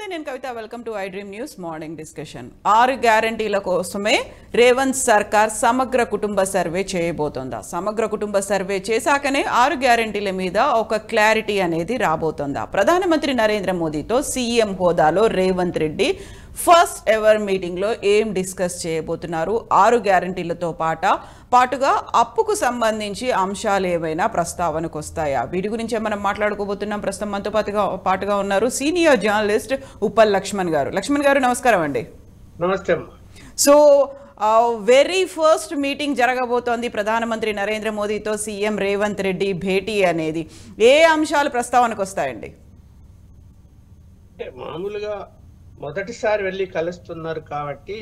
నమస్తే, నేను Kavitha. Welcome to I dream news morning discussion. 6 గ్యారంటీల కోసమే రేవంత్ సర్కార్ సమగ్ర కుటుంబ సర్వే చేయబోతోందా? సమగ్ర కుటుంబ సర్వే చేశాకనే 6 గ్యారంటీల మీద ఒక క్లారిటీ అనేది రాబోతోందా? ప్రధానమంత్రి నరేంద్ర మోదీతో సీఎం హోదాలో రేవంత్ రెడ్డి ఫస్ట్ ఎవర్ మీటింగ్లో ఏం డిస్కస్ చేయబోతున్నారు? 6 గ్యారంటీలతో పాటుగా అప్పుకు సంబంధించి అంశాలు ఏవైనా ప్రస్తావనకు వస్తాయా? వీటి గురించి మనం మాట్లాడుకోబోతున్నాం. ప్రస్తుతం మనతో పాటుగా ఉన్నారు సీనియర్ జర్నలిస్ట్ ఉప్పల్ లక్ష్మణ్ గారు. లక్ష్మణ్ గారు, నమస్కారం అండి. నమస్తే. సో వెరీ ఫస్ట్ మీటింగ్ జరగబోతోంది ప్రధానమంత్రి నరేంద్ర మోదీతో సీఎం రేవంత్ రెడ్డి భేటీ అనేది. ఏ అంశాలు ప్రస్తావనకు వస్తాయండి? మామూలుగా మొదటిసారి వెళ్ళి కలుస్తున్నారు కాబట్టి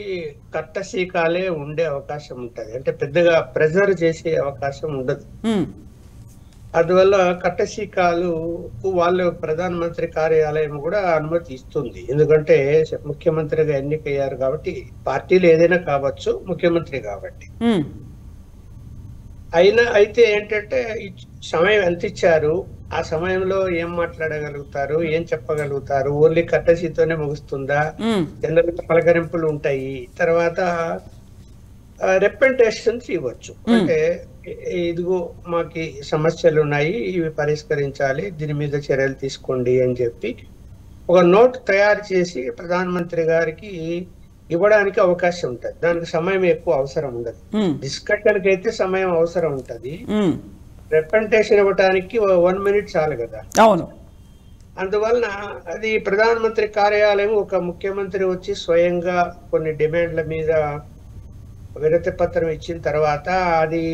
కట్టశీకాలే ఉండే అవకాశం ఉంటది. అంటే పెద్దగా ప్రెజర్ చేసే అవకాశం ఉండదు. అందువల్ల కట్టశీకాలు వాళ్ళు ప్రధానమంత్రి కార్యాలయం కూడా అనుమతి ఇస్తుంది. ఎందుకంటే ముఖ్యమంత్రిగా ఎన్నికయ్యారు కాబట్టి, పార్టీలు ఏదైనా కావచ్చు, ముఖ్యమంత్రి కాబట్టి. అయితే ఏంటంటే సమయం ఎంత ఇచ్చారు, ఆ సమయంలో ఏం మాట్లాడగలుగుతారు, ఏం చెప్పగలుగుతారు? ఓన్లీ కట్టసీతోనే ముగుస్తుందా? జనరల్ పలకరింపులు ఉంటాయి. తర్వాత రిప్రజెంటేషన్స్ ఇవ్వచ్చు. అంటే ఇదిగో మాకు సమస్యలు ఉన్నాయి, ఇవి పరిష్కరించాలి, దీని మీద చర్యలు తీసుకోండి అని చెప్పి ఒక నోట్ తయారు చేసి ప్రధానమంత్రి గారికి ఇవ్వడానికి అవకాశం ఉంటది. దానికి సమయం ఎక్కువ అవసరం ఉండదు. డిస్కషన్ కి అయితే సమయం అవసరం ఉంటది. రిప్రజెంటేషన్ ఇవ్వడానికి 1 minute చాలు కదా. అవును. అందువలన అది ప్రధానమంత్రి కార్యాలయం ఒక ముఖ్యమంత్రి వచ్చి స్వయంగా కొన్ని డిమాండ్ల మీద వినతి పత్రం ఇచ్చిన తర్వాత అది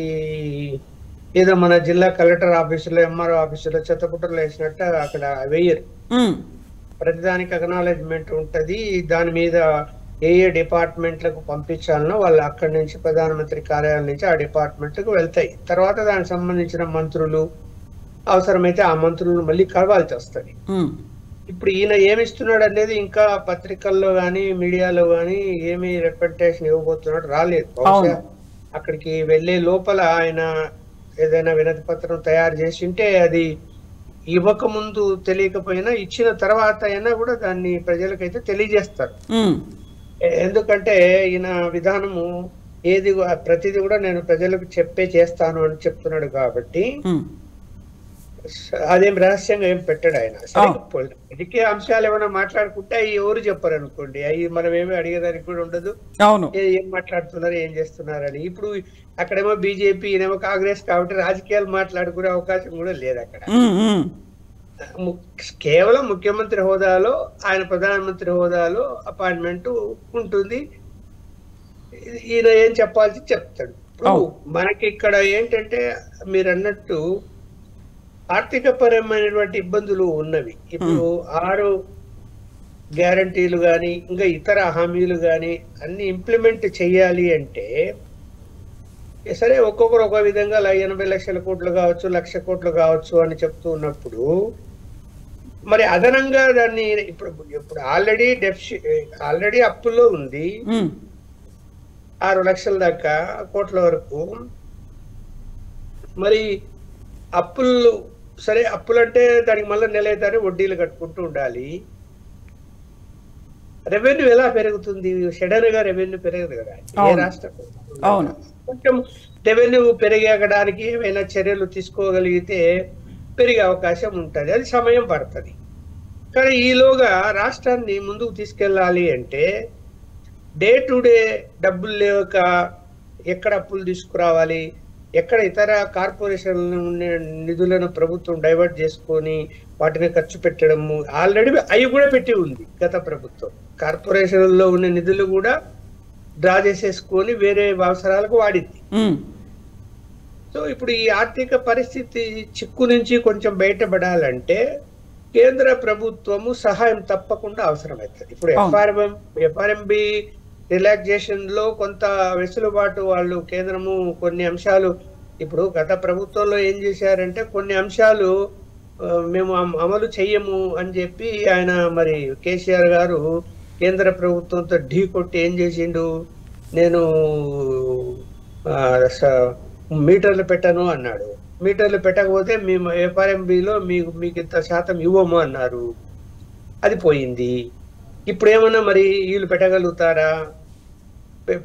ఏదో మన జిల్లా కలెక్టర్ ఆఫీసులో, ఎంఆర్ఓ ఆఫీసులో చెత్తపుట్టలు వేసినట్టు అక్కడ వేయరు. ప్రతిదానికి అక్నాలెడ్జ్మెంట్ ఉంటది. దాని మీద ఏ డిపార్ట్మెంట్లకు పంపించాలనో వాళ్ళు అక్కడి నుంచి ప్రధానమంత్రి కార్యాలయం నుంచి ఆ డిపార్ట్మెంట్లకు వెళ్తాయి. తర్వాత దానికి సంబంధించిన మంత్రులు అవసరమైతే ఆ మంత్రులను మళ్ళీ కలవాల్సి వస్తుంది. ఇప్పుడు ఈయన ఏమిస్తున్నాడు అనేది ఇంకా పత్రికల్లో గాని మీడియాలో గాని ఏమి రిప్రజెంటేషన్ ఇవ్వబోతున్నాడు రాలేదు. బహుశా అక్కడికి వెళ్లే లోపల ఆయన ఏదైనా వినతి పత్రం తయారు చేసి ఉంటే అది ఇవ్వక ముందు తెలియకపోయినా ఇచ్చిన తర్వాత అయినా కూడా దాన్ని ప్రజలకైతే తెలియజేస్తారు. ఎందుకంటే ఈయన విధానము ఏది ప్రతిదీ కూడా నేను ప్రజలకు చేస్తాను అని చెప్తున్నాడు కాబట్టి అదేం రహస్యంగా ఏం పెట్టాడు ఆయన. రాజకీయ అంశాలు ఏమైనా మాట్లాడుకుంటే అవి ఎవరు చెప్పారు అనుకోండి, అవి మనం ఏమి అడిగేదానికి కూడా ఉండదు. ఏం మాట్లాడుతున్నారు, ఏం చేస్తున్నారు అని. ఇప్పుడు అక్కడేమో బీజేపీ, ఈయనేమో కాంగ్రెస్ కాబట్టి రాజకీయాలు మాట్లాడుకునే అవకాశం కూడా లేదు అక్కడ. కేవలం ముఖ్యమంత్రి హోదాలో, ఆయన ప్రధానమంత్రి హోదాలో అపాయింట్మెంట్ ఉంటుంది. ఈయన ఏం చెప్పాల్సి చెప్తాడు. ఇప్పుడు మనకి ఇక్కడ ఏంటంటే మీరు అన్నట్టు ఆర్థిక పరమైనటువంటి ఇబ్బందులు ఉన్నవి. ఇప్పుడు 6 గ్యారంటీలు గాని ఇంకా ఇతర హామీలు గాని అన్ని ఇంప్లిమెంట్ చెయ్యాలి అంటే సరే ఒక్కొక్కరు ఒక విధంగా 80 లక్షల కోట్లు కావచ్చు, 1,00,000 కోట్లు కావచ్చు అని చెప్తూ ఉన్నప్పుడు మరి అదనంగా దాన్ని ఇప్పుడు ఆల్రెడీ అప్పుల్లో ఉంది 6 లక్షల దాకా కోట్ల వరకు. మరి అప్పులు సరే, అప్పులంటే దానికి మళ్ళీ నెల అయితే వడ్డీలు కట్టుకుంటూ ఉండాలి. రెవెన్యూ ఎలా పెరుగుతుంది? సడన్ గా రెవెన్యూ పెరగదు కదా ఏ రాష్ట్రం. కొంచెం రెవెన్యూ పెరగడానికి ఏమైనా చర్యలు తీసుకోగలిగితే పెరిగే అవకాశం ఉంటుంది. అది సమయం పడుతుంది. కానీ ఈలోగా రాష్ట్రాన్ని ముందుకు తీసుకెళ్ళాలి అంటే డే టు డే డబ్బులు లేక ఎక్కడ అప్పులు తీసుకురావాలి, ఎక్కడ ఇతర కార్పొరేషన్ల ఉండే నిధులను ప్రభుత్వం డైవర్ట్ చేసుకొని వాటిని ఖర్చు పెట్టడము. ఆల్రెడీ అవి కూడా పెట్టి ఉంది గత ప్రభుత్వం. కార్పొరేషన్లో ఉన్న నిధులు కూడా డ్రా చేసేసుకొని వేరే అవసరాలకు వాడింది. సో ఇప్పుడు ఈ ఆర్థిక పరిస్థితి చిక్కు నుంచి కొంచెం బయటపడాలంటే కేంద్ర ప్రభుత్వము సహాయం తప్పకుండా అవసరమవుతుంది. ఇప్పుడు ఎఫ్ఆర్ఎంబి రిలాక్సేషన్ లో కొంత వెసులుబాటు వాళ్ళు కేంద్రము కొన్ని అంశాలు ఇప్పుడు గత ప్రభుత్వంలో ఏం చేశారంటే కొన్ని అంశాలు మేము అమలు చెయ్యము అని చెప్పి ఆయన మరి కేసీఆర్ గారు కేంద్ర ప్రభుత్వంతో ఢీ కొట్టి ఏం చేసిండు, నేను మీటర్లు పెట్టను అన్నాడు. మీటర్లు పెట్టకపోతే మేము ఎఫ్ఆర్ఎంబిలో మీకు ఇంత శాతం ఇవ్వము అన్నారు. అది పోయింది. ఇప్పుడు ఏమన్నా మరి వీళ్ళు పెట్టగలుగుతారా?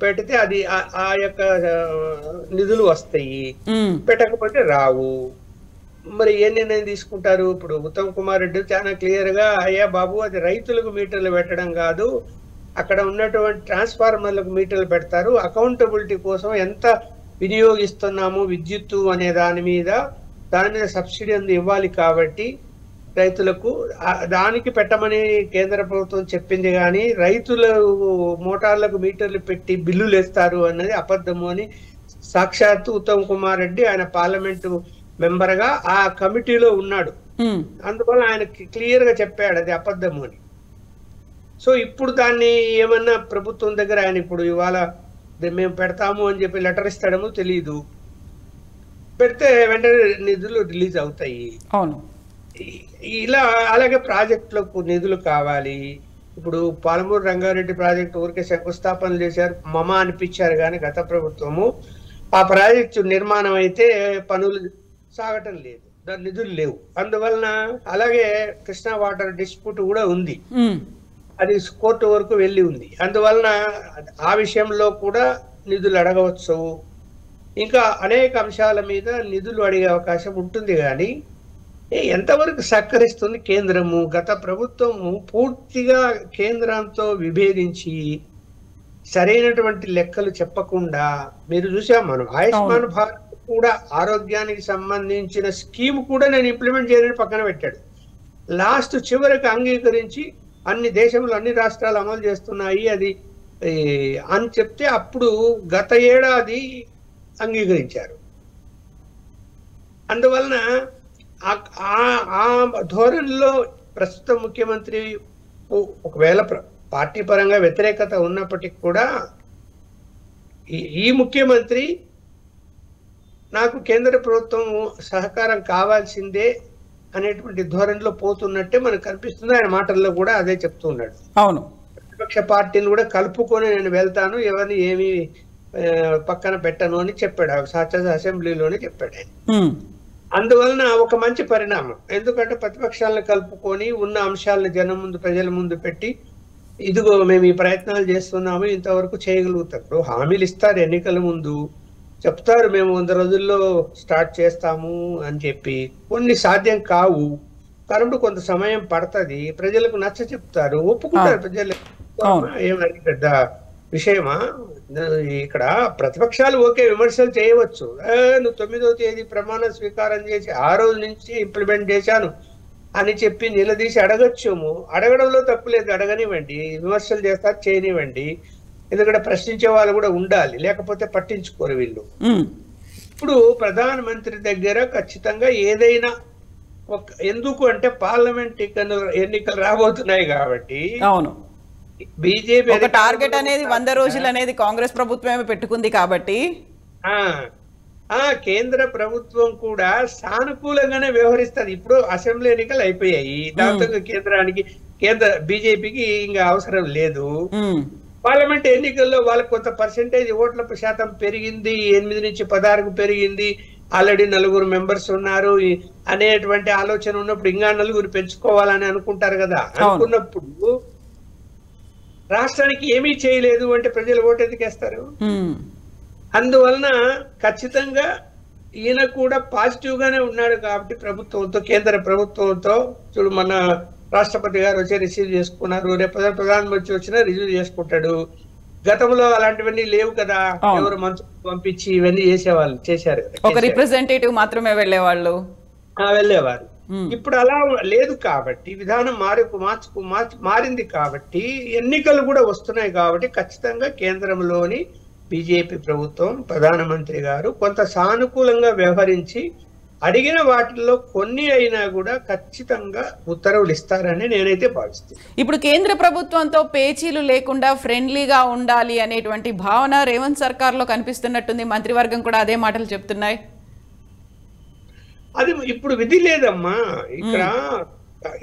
పెడితే అది ఆ యొక్క నిధులు వస్తాయి, పెట్టకపోతే రావు. మరి ఏ నిర్ణయం తీసుకుంటారు? ఇప్పుడు ఉత్తమ్ కుమార్ రెడ్డి చాలా క్లియర్ గా, అయ్యా బాబు అది రైతులకు మీటర్లు పెట్టడం కాదు, అక్కడ ఉన్నటువంటి ట్రాన్స్ఫార్మర్లకు మీటర్లు పెడతారు, అకౌంటబిలిటీ కోసం ఎంత వినియోగిస్తున్నాము విద్యుత్తు అనే దాని మీద సబ్సిడీ ఇవ్వాలి కాబట్టి రైతులకు దానికి పెట్టమని కేంద్ర ప్రభుత్వం చెప్పింది. కానీ రైతుల మోటార్లకు మీటర్లు పెట్టి బిల్లులు వేస్తారు అన్నది అబద్ధము అని సాక్షాత్తు ఉత్తమ్ కుమార్ రెడ్డి ఆయన పార్లమెంటు మెంబర్ గా ఆ కమిటీలో ఉన్నాడు. అందువల్ల ఆయన క్లియర్ గా చెప్పాడు అది అబద్ధము అని. సో ఇప్పుడు దాన్ని ఏమన్నా ప్రభుత్వం దగ్గర ఆయన ఇప్పుడు ఇవాళ మేము పెడతాము అని చెప్పి లెటర్ ఇస్తాడేమో తెలియదు. పెడితే వెంటనే నిధులు రిలీజ్ అవుతాయి. అవును, ఇలా అలాగే ప్రాజెక్టులకు నిధులు కావాలి. ఇప్పుడు పాలమూరు రంగారెడ్డి ప్రాజెక్టు ఊరికే శంకుస్థాపన చేశారు, మమ అనిపించారు కానీ గత ప్రభుత్వము ఆ ప్రాజెక్టు నిర్మాణం అయితే పనులు సాగటం లేదు, దాని నిధులు లేవు. అందువలన అలాగే కృష్ణా వాటర్ డిస్ప్యూట్ కూడా ఉంది, అది కోర్టు వరకు వెళ్ళి ఉంది. అందువలన ఆ విషయంలో కూడా నిధులు అడగవచ్చు. ఇంకా అనేక అంశాల మీద నిధులు అడిగే అవకాశం ఉంటుంది. కానీ ఎంతవరకు సహకరిస్తుంది కేంద్రము? గత ప్రభుత్వము పూర్తిగా కేంద్రంతో విభేదించి సరైనటువంటి లెక్కలు చెప్పకుండా, మీరు చూసాం మనం ఆయుష్మాన్ భారత్ కూడా ఆరోగ్యానికి సంబంధించిన స్కీమ్ కూడా నేను ఇంప్లిమెంట్ చేయడానికి పక్కన పెట్టాడు. లాస్ట్ చివరికి అంగీకరించి అన్ని దేశంలో అన్ని రాష్ట్రాలు అమలు చేస్తున్నాయి అది అని చెప్తే అప్పుడు గత ఏడాది అంగీకరించారు. అందువలన ఆ ధోరణిలో ప్రస్తుత ముఖ్యమంత్రి ఒకవేళ పార్టీ పరంగా వ్యతిరేకత ఉన్నప్పటికీ కూడా ఈ ముఖ్యమంత్రి నాకు కేంద్ర ప్రభుత్వం సహకారం కావాల్సిందే అనేటువంటి ధోరణిలో పోతున్నట్టే మనకు కనిపిస్తుంది. ఆయన మాటల్లో కూడా అదే చెప్తూ ఉన్నాడు. అవును, ప్రతిపక్ష పార్టీని కూడా కలుపుకొని నేను వెళ్తాను, ఎవరిని ఏమి పక్కన పెట్టను అని చెప్పాడు, అసెంబ్లీలోనే చెప్పాడు ఆయన. అందువలన ఒక మంచి పరిణామం. ఎందుకంటే ప్రతిపక్షాలను కలుపుకొని ఉన్న అంశాలను జనం ముందు ప్రజల ముందు పెట్టి ఇదిగో మేము ఈ ప్రయత్నాలు చేస్తున్నాము, ఇంతవరకు చేయగలుగుతారు. హామీలు ఇస్తారు, ఎన్నికల ముందు చెప్తారు మేము 100 రోజుల్లో స్టార్ట్ చేస్తాము అని చెప్పి, కొన్ని సాధ్యం కావు, కరెంటు కొంత సమయం పడుతుంది, ప్రజలకు నచ్చ చెప్తారు, ఒప్పుకుంటారు ప్రజలు. ఏమని పెద్ద విషయమా? ఇక్కడ ప్రతిపక్షాలు ఓకే విమర్శలు చేయవచ్చు, నువ్వు 9వ తేదీ ప్రమాణ స్వీకారం చేసి ఆ రోజు నుంచి ఇంప్లిమెంట్ చేశాను అని చెప్పి నిలదీసి అడగచ్చేమో. అడగడంలో తప్పులేదు, అడగనివ్వండి, విమర్శలు చేస్తారు చేయనివ్వండి, ఎందుకంటే ప్రశ్నించే వాళ్ళు కూడా ఉండాలి, లేకపోతే పట్టించుకోరు వీళ్ళు. ఇప్పుడు ప్రధానమంత్రి దగ్గర ఖచ్చితంగా ఏదైనా ఎందుకు అంటే పార్లమెంట్ ఎన్నికలు రాబోతున్నాయి కాబట్టి. అవును, బీజేపీ ఒక టార్గెట్ అనేది 100 రోజులు అనేది కాంగ్రెస్ ప్రభుత్వమే పెట్టుకుంది కాబట్టి కేంద్ర ప్రభుత్వం కూడా సానుకూలంగానే వ్యవహరిస్తుంది. ఇప్పుడు అసెంబ్లీ ఎన్నికలు అయిపోయాయి, దాంతో కేంద్ర బీజేపీకి ఇంకా అవసరం లేదు. పార్లమెంట్ ఎన్నికల్లో వాళ్ళకి కొంత పర్సెంటేజ్ ఓట్ల శాతం పెరిగింది, 8 నుంచి 16కు పెరిగింది, ఆల్రెడీ 4 మెంబర్స్ ఉన్నారు అనేటువంటి ఆలోచన ఉన్నప్పుడు ఇంకా 4 పెంచుకోవాలని అనుకుంటారు కదా. అనుకున్నప్పుడు రాష్ట్రానికి ఏమీ చేయలేదు అంటే ప్రజలు ఓటు ఎందుకేస్తారు? అందువలన ఖచ్చితంగా ఈయన కూడా పాజిటివ్ గానే ఉన్నాడు కాబట్టి ప్రభుత్వంతో, కేంద్ర ప్రభుత్వంతో. చూడు, మన రాష్ట్రపతి గారు వచ్చి రిసీవ్ చేసుకున్నారు, రేపు ప్రధానమంత్రి వచ్చినా రిసీవ్ చేసుకుంటాడు. గతంలో అలాంటివన్నీ లేవు కదా, ఎవరు మంత్రులు పంపించి ఇవన్నీ చేశారు కదా, ఒక రిప్రజెంటేటివ్ మాత్రమే వెళ్ళేవాళ్ళు. ఇప్పుడు అలా లేదు కాబట్టి విధానం మారింది కాబట్టి ఎన్నికలు కూడా వస్తున్నాయి కాబట్టి ఖచ్చితంగా కేంద్రంలోని బీజేపీ ప్రభుత్వం, ప్రధానమంత్రి గారు కొంత సానుకూలంగా వ్యవహరించి అడిగిన వాటిల్లో కొన్ని అయినా కూడా ఖచ్చితంగా ఉత్తర్వులు ఇస్తారని నేనైతే భావిస్తాను. ఇప్పుడు కేంద్ర ప్రభుత్వంతో పేచీలు లేకుండా ఫ్రెండ్లీగా ఉండాలి అనేటువంటి భావన రేవంత్ సర్కార్ లో కనిపిస్తున్నట్టుంది. మంత్రివర్గం కూడా అదే మాటలు చెప్తున్నాయి. అది ఇప్పుడు విధి లేదమ్మా.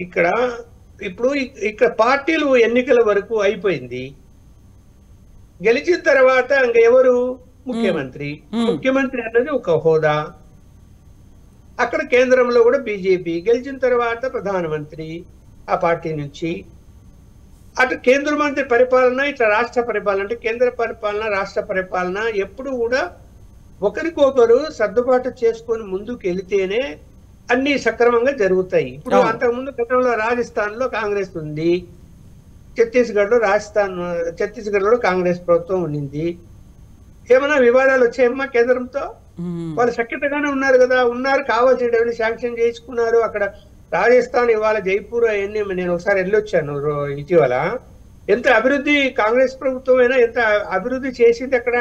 ఇక్కడ పార్టీలు ఎన్నికల వరకు అయిపోయింది. గెలిచిన తర్వాత ఇంక ఎవరు ముఖ్యమంత్రి? ముఖ్యమంత్రి అన్నది ఒక హోదా. అక్కడ కేంద్రంలో కూడా బీజేపీ, గెలిచిన తర్వాత ప్రధానమంత్రి ఆ పార్టీ నుంచి. అటు కేంద్ర మంత్రి పరిపాలన, ఇట్లా రాష్ట్ర పరిపాలన, అంటే కేంద్ర పరిపాలన రాష్ట్ర పరిపాలన ఎప్పుడు కూడా ఒకరికొకరు సర్దుబాటు చేసుకొని ముందుకు వెళితేనే అన్ని సక్రమంగా జరుగుతాయి. ఇప్పుడు అంతకుముందు గతంలో రాజస్థాన్ లో కాంగ్రెస్ ఉంది, ఛత్తీస్గఢ్ లో కాంగ్రెస్ ప్రభుత్వం ఉండింది. ఏమైనా వివాదాలు వచ్చాయమ్మా కేంద్రంతో? వాళ్ళు సఖ్యతగానే ఉన్నారు కదా, కావాల్సిన శాంక్షన్ చేసుకున్నారు. అక్కడ రాజస్థాన్ ఇవాళ జైపూర్ అవన్నీ నేను ఒకసారి వెళ్ళొచ్చాను ఇటీవల. ఎంత అభివృద్ధి కాంగ్రెస్ ప్రభుత్వం అయినా ఎంత అభివృద్ధి చేసింది అక్కడ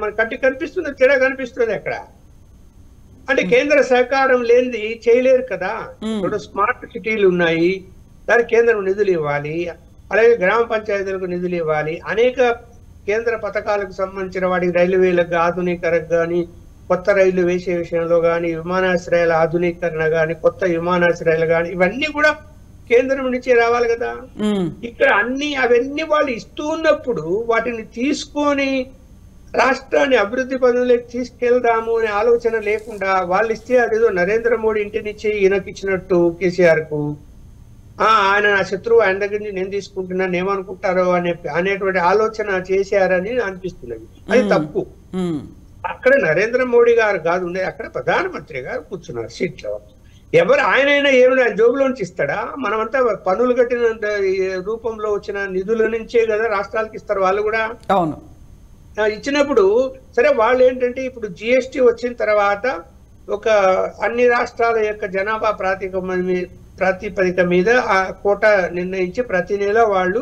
మన కంటికి కనిపిస్తుంది, తేడా కనిపిస్తుంది అక్కడ. అంటే కేంద్ర సహకారం లేనిది చేయలేరు కదా. ఇప్పుడు స్మార్ట్ సిటీలు ఉన్నాయి, దానికి కేంద్రం నిధులు ఇవ్వాలి, అలాగే గ్రామ పంచాయతీలకు నిధులు ఇవ్వాలి, అనేక కేంద్ర పథకాలకు సంబంధించిన వాటికి రైల్వేలకు ఆధునీకరణ కానీ, కొత్త రైళ్లు వేసే విషయంలో కానీ, విమానాశ్రయాల ఆధునీకరణ కానీ, కొత్త విమానాశ్రయాలు కానీ, ఇవన్నీ కూడా కేంద్రం నుంచి రావాలి కదా. ఇక్కడ అవన్నీ వాళ్ళు ఇస్తూ ఉన్నప్పుడు వాటిని తీసుకొని రాష్ట్రాన్ని అభివృద్ధి పనులకు తీసుకెళ్దాము అనే ఆలోచన లేకుండా వాళ్ళు ఇస్తే అదేదో నరేంద్ర మోడీ ఇంటి నుంచి ఈయనకి ఇచ్చినట్టు కేసీఆర్ కు ఆయన నా శత్రువు, ఆయన దగ్గర నుంచి నేను తీసుకుంటున్నాను ఏమనుకుంటారో అనేటువంటి ఆలోచన చేశారని అనిపిస్తున్నది. అది తప్పు. అక్కడ నరేంద్ర మోడీ గారు కాదు ఉండేది, అక్కడ ప్రధానమంత్రి గారు కూర్చున్నారు సీట్లో. ఆయనైనా ఏమైనా జోబులోంచి ఇస్తాడా? మనమంతా పన్నులు కట్టిన రూపంలో వచ్చిన నిధుల నుంచే కదా రాష్ట్రాలకు ఇస్తారు వాళ్ళు కూడా. అవును, ఇచ్చినప్పుడు సరే వాళ్ళు ఏంటంటే ఇప్పుడు జిఎస్టి వచ్చిన తర్వాత ఒక అన్ని రాష్ట్రాల యొక్క జనాభా ప్రాతిపదిక మీద ఆ కోటా నిర్ణయించి ప్రతి నెల వాళ్ళు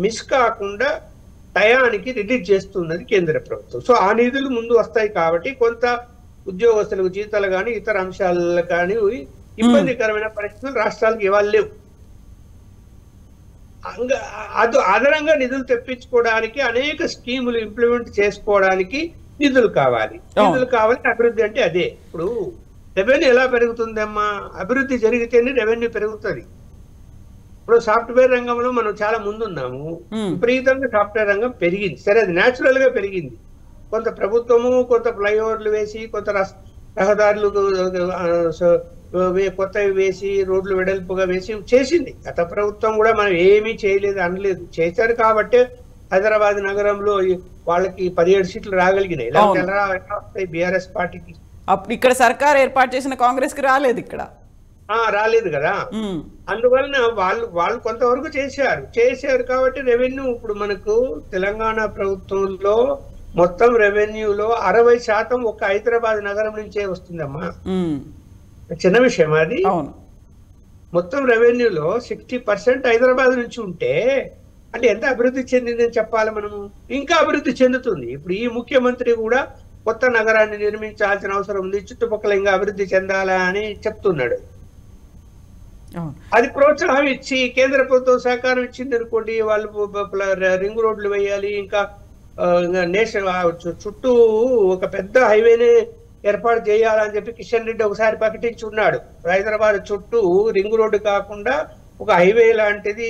మిస్ కాకుండా టయానికి రిలీజ్ చేస్తున్నది కేంద్ర ప్రభుత్వం. సో ఆ నిధులు ముందు వస్తాయి కాబట్టి కొంత ఉద్యోగస్తులకు జీతాలు కానీ ఇతర అంశాలు కానీ ఇబ్బందికరమైన పరిస్థితులు రాష్ట్రాలకు ఇవ్వాలి లేవు. అదనంగా నిధులు తెప్పించుకోవడానికి అనేక స్కీములు ఇంప్లిమెంట్ చేసుకోవడానికి నిధులు కావాలి. అభివృద్ధి అంటే అదే. ఇప్పుడు రెవెన్యూ ఎలా పెరుగుతుందమ్మా? అభివృద్ధి జరిగితేనే రెవెన్యూ పెరుగుతుంది. ఇప్పుడు సాఫ్ట్వేర్ రంగంలో మనం చాలా ముందున్నాము, విపరీతంగా సాఫ్ట్వేర్ రంగం పెరిగింది. సరే, అది న్యాచురల్ గా పెరిగింది. కొంత ప్రభుత్వము కొంత ఫ్లైఓవర్లు వేసి, కొంత రహదారులు కొత్తవి వేసి, రోడ్లు వెడల్పుగా వేసి చేసింది. గత ప్రభుత్వం కూడా మనం ఏమీ చేయలేదు అనలేదు, చేశారు కాబట్టి హైదరాబాద్ నగరంలో వాళ్ళకి 17 సీట్లు రాగలిగినాయి. బీఆర్ఎస్ పార్టీకి అప్పుడు ఇక్కడ సర్కార్ ఏర్పాటు చేసిన కాంగ్రెస్ కి రాలేదు, ఇక్కడ రాలేదు కదా. అందువలన వాళ్ళు కొంతవరకు చేశారు కాబట్టి రెవెన్యూ ఇప్పుడు మనకు తెలంగాణ ప్రభుత్వంలో మొత్తం రెవెన్యూలో 60% ఒక్క హైదరాబాద్ నగరం నుంచే వస్తుందమ్మా. చిన్న విషయం అది. మొత్తం రెవెన్యూలో 60% హైదరాబాద్ నుంచి ఉంటే అంటే ఎంత అభివృద్ధి చెందిందని చెప్పాలి మనము. ఇంకా అభివృద్ధి చెందుతుంది. ఇప్పుడు ఈ ముఖ్యమంత్రి కూడా కొత్త నగరాన్ని నిర్మించాల్సిన అవసరం ఉంది, చుట్టుపక్కల ఇంకా అభివృద్ధి చెందాలా అని చెప్తున్నాడు. అది ప్రోత్సాహం ఇచ్చి కేంద్ర ప్రభుత్వం సహకారం ఇచ్చింది అనుకోండి, వాళ్ళు రింగ్ రోడ్లు వేయాలి, ఇంకా చుట్టూ ఒక పెద్ద హైవేనే ఏర్పాటు చేయాలని చెప్పి కిషన్ రెడ్డి ఒకసారి ప్రకటించున్నాడు. హైదరాబాద్ చుట్టూ రింగ్ రోడ్డు కాకుండా ఒక హైవే లాంటిది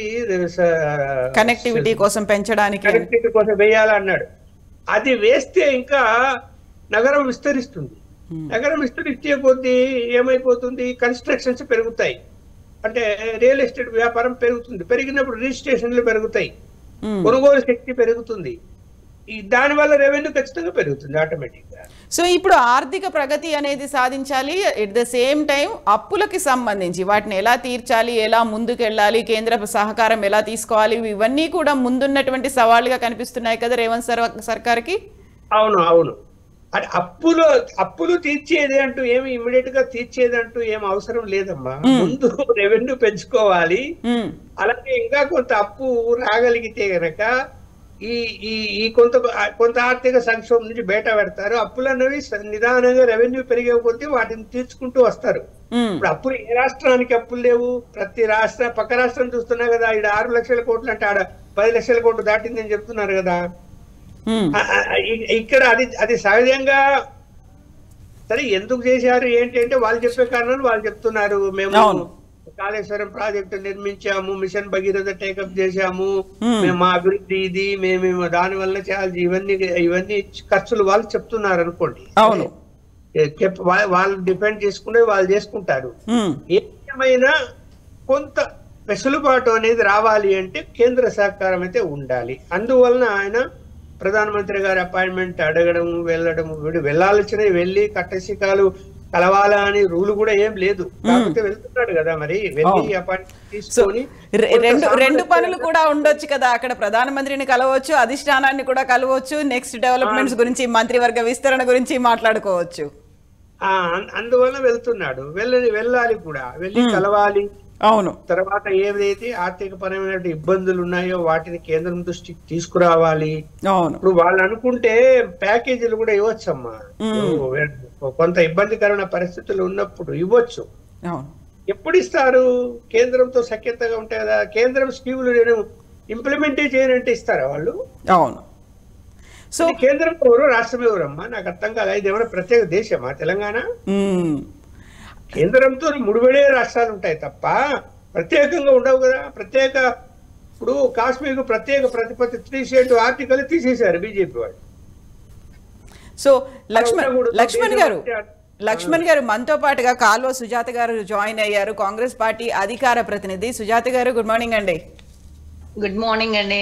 కనెక్టివిటీ కోసం వేయాలన్నాడు. అది వేస్తే ఇంకా నగరం విస్తరిస్తుంది. నగరం విస్తరించే కొద్దీ ఏమైపోతుంది, కన్స్ట్రక్షన్స్ పెరుగుతాయి, అంటే రియల్ ఎస్టేట్ వ్యాపారం పెరుగుతుంది. పెరిగినప్పుడు రిజిస్ట్రేషన్లు పెరుగుతాయి, కొనుగోలు శక్తి పెరుగుతుంది. దానివల్ల రెవెన్యూ ఖచ్చితంగా పెరుగుతుంది ఆటోమేటిక్ గా. సో ఇప్పుడు ఆర్థిక ప్రగతి అనేది సాధించాలి, ఎట్ ద సేమ్ టైం అప్పులకి సంబంధించి వాటిని ఎలా తీర్చాలి, ఎలా ముందుకెళ్ళాలి, కేంద్ర సహకారం ఎలా తీసుకోవాలి, ఇవన్నీ కూడా ముందున్నటువంటి సవాళ్ళుగా కనిపిస్తున్నాయి కదా రేవంత్ సర్కార్కి. అవును. అంటే అప్పులు తీర్చేది అంటూ ఏమి ఇమ్మీడియట్ గా తీర్చేది అంటూ ఏం అవసరం లేదమ్మా. ముందు రెవెన్యూ పెంచుకోవాలి, అలాగే ఇంకా కొంత అప్పు రాగలిగితే గనక ఈ కొంత ఆర్థిక సంక్షోభం నుంచి బయట పెడతారు. అప్పులు అనేవి నిదానంగా రెవెన్యూ పెరిగే కొద్దీ వాటిని తీర్చుకుంటూ వస్తారు. ఇప్పుడు అప్పులు ఏ రాష్ట్రానికి అప్పులు లేవు? ప్రతి పక్క రాష్ట్రం చూస్తున్నా కదా, ఇక్కడ 6 లక్షల కోట్లు అంటే ఆడ 10 లక్షల కోట్లు దాటిందని చెప్తున్నారు కదా. ఇక్కడ అది సహజంగా సరే ఎందుకు చేశారు ఏంటి అంటే వాళ్ళు చెప్పే కారణాలు వాళ్ళు చెప్తున్నారు. మేము కాళేశ్వరం ప్రాజెక్టు నిర్మించాము, మిషన్ భగీరథ టేకప్ చేశాము, మేము మా అభివృద్ధి ఇది, మేము దాని వల్ల చేయాలి, ఇవన్నీ ఖర్చులు వాళ్ళు చెప్తున్నారు అనుకోండి. వాళ్ళు డిపెండ్ చేసుకునే వాళ్ళు చేసుకుంటారు. ఏమైనా కొంత వెసులుబాటు అనేది రావాలి అంటే కేంద్ర సహకారం అయితే ఉండాలి. అందువలన ఆయన ప్రధానమంత్రి గారి అపాయింట్మెంట్ అడగడం, వెళ్ళడం, వెళ్ళాల్సిన వెళ్ళి కట్టసికాలు కలవాలా అని రూల్ కూడా ఏం లేదు, కాకపోతే వెళ్తున్నాడు కదా, మరి వెళ్ళి అపాయింట్మెంట్ తీసుకొని రెండు పనులు కూడా ఉండొచ్చు కదా, అక్కడ ప్రధానమంత్రిని కలవచ్చు, అధిష్టానాన్ని కూడా కలవచ్చు, నెక్స్ట్ డెవలప్మెంట్స్ గురించి మంత్రివర్గ విస్తరణ గురించి మాట్లాడుకోవచ్చు. అందువల్ల వెళ్తున్నాడు, వెళ్ళాలి కూడా, వెళ్ళి కలవాలి. అవును. తర్వాత ఏదైతే ఆర్థిక పరమైన ఇబ్బందులు ఉన్నాయో వాటిని కేంద్రం దృష్టికి తీసుకురావాలి. ఇప్పుడు వాళ్ళు అనుకుంటే ప్యాకేజీలు కూడా ఇవ్వచ్చమ్మా, కొంత ఇబ్బందికరమైన పరిస్థితులు ఉన్నప్పుడు ఇవ్వచ్చు. ఎప్పుడు ఇస్తారు? కేంద్రంతో సఖ్యతగా ఉంటాయి కదా, కేంద్రం స్కీములు నేను ఇంప్లిమెంటే చేయనంటే ఇస్తారా వాళ్ళు? అవును. సో కేంద్రం ఎవరు, రాష్ట్రం ఎవరమ్మా? నాకు అర్థం కాదు. ఇది ఏమైనా ప్రత్యేక దేశమా తెలంగాణ? కేంద్రంతో ముడిపడే రాష్ట్రాలు ఉంటాయి తప్ప ప్రత్యేకంగా ఉండవు కదా. ఇప్పుడు కాశ్మీర్ కు ప్రత్యేక ప్రతిపత్తి 3 ఆర్టికల్ తీసేశారు బీజేపీ వాళ్ళు. సో లక్ష్మణ్ గారు మనతో పాటుగా కాల్వ సుజాత గారు జాయిన్ అయ్యారు, కాంగ్రెస్ పార్టీ అధికార ప్రతినిధి. సుజాత గారు, గుడ్ మార్నింగ్ అండి. గుడ్ మార్నింగ్ అండి.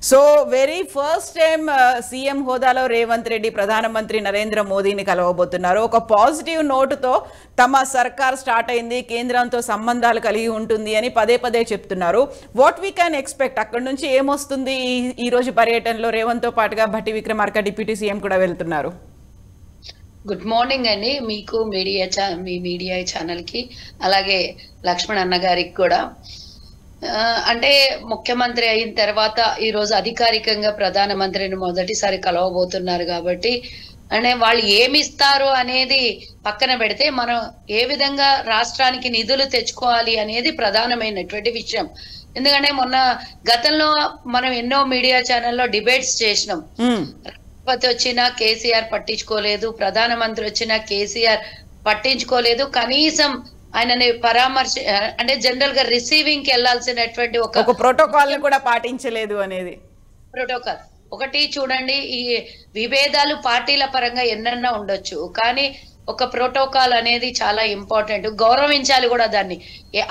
So very first time CM హోదాలో రేవంత్ రెడ్డి ప్రధానమంత్రి నరేంద్ర మోదీని కలవబోతున్నారు. ఒక పాజిటివ్ నోటుతో తమ సర్కార్ స్టార్ట్ అయింది, కేంద్రంతో సంబంధాలు కలిగి ఉంటుంది అని పదే పదే చెప్తున్నారు. What we can expect? అక్కడ నుంచి ఏమొస్తుంది? ఈ రోజు పర్యటనలో రేవంత్ తో పాటుగా భట్టి విక్రమార్క డిప్యూటీ సీఎం కూడా వెళ్తున్నారు. గుడ్ మార్నింగ్ అండి మీకు, మీ మీడియా ఛానల్ కి, అలాగే లక్ష్మణ్ అన్న గారికి కూడా. అంటే ముఖ్యమంత్రి అయిన తర్వాత ఈ రోజు అధికారికంగా ప్రధానమంత్రిని మొదటిసారి కలవబోతున్నారు కాబట్టి, అంటే వాళ్ళు ఏమి ఇస్తారు అనేది పక్కన పెడితే మనం ఏ విధంగా రాష్ట్రానికి నిధులు తెచ్చుకోవాలి అనేది ప్రధానమైనటువంటి విషయం. ఎందుకంటే గతంలో మనం ఎన్నో మీడియా ఛానల్లో డిబేట్స్ చేసినాం. రాష్ట్రపతి వచ్చినా కేసీఆర్ పట్టించుకోలేదు, ప్రధానమంత్రి వచ్చినా కేసీఆర్ పట్టించుకోలేదు, కనీసం ఆయనని అంటే జనరల్ గా రిసీవింగ్ కి వెళ్లాల్సినటువంటి ఒక ప్రోటోకాల్ కూడా పాటించలేదు అనేది. ప్రోటోకాల్ ఒకటి చూడండి, ఈ విభేదాలు పార్టీల పరంగా ఎన్నన్నా ఉండొచ్చు, కానీ ఒక ప్రోటోకాల్ అనేది చాలా ఇంపార్టెంట్. గౌరవించాలి కూడా దాన్ని.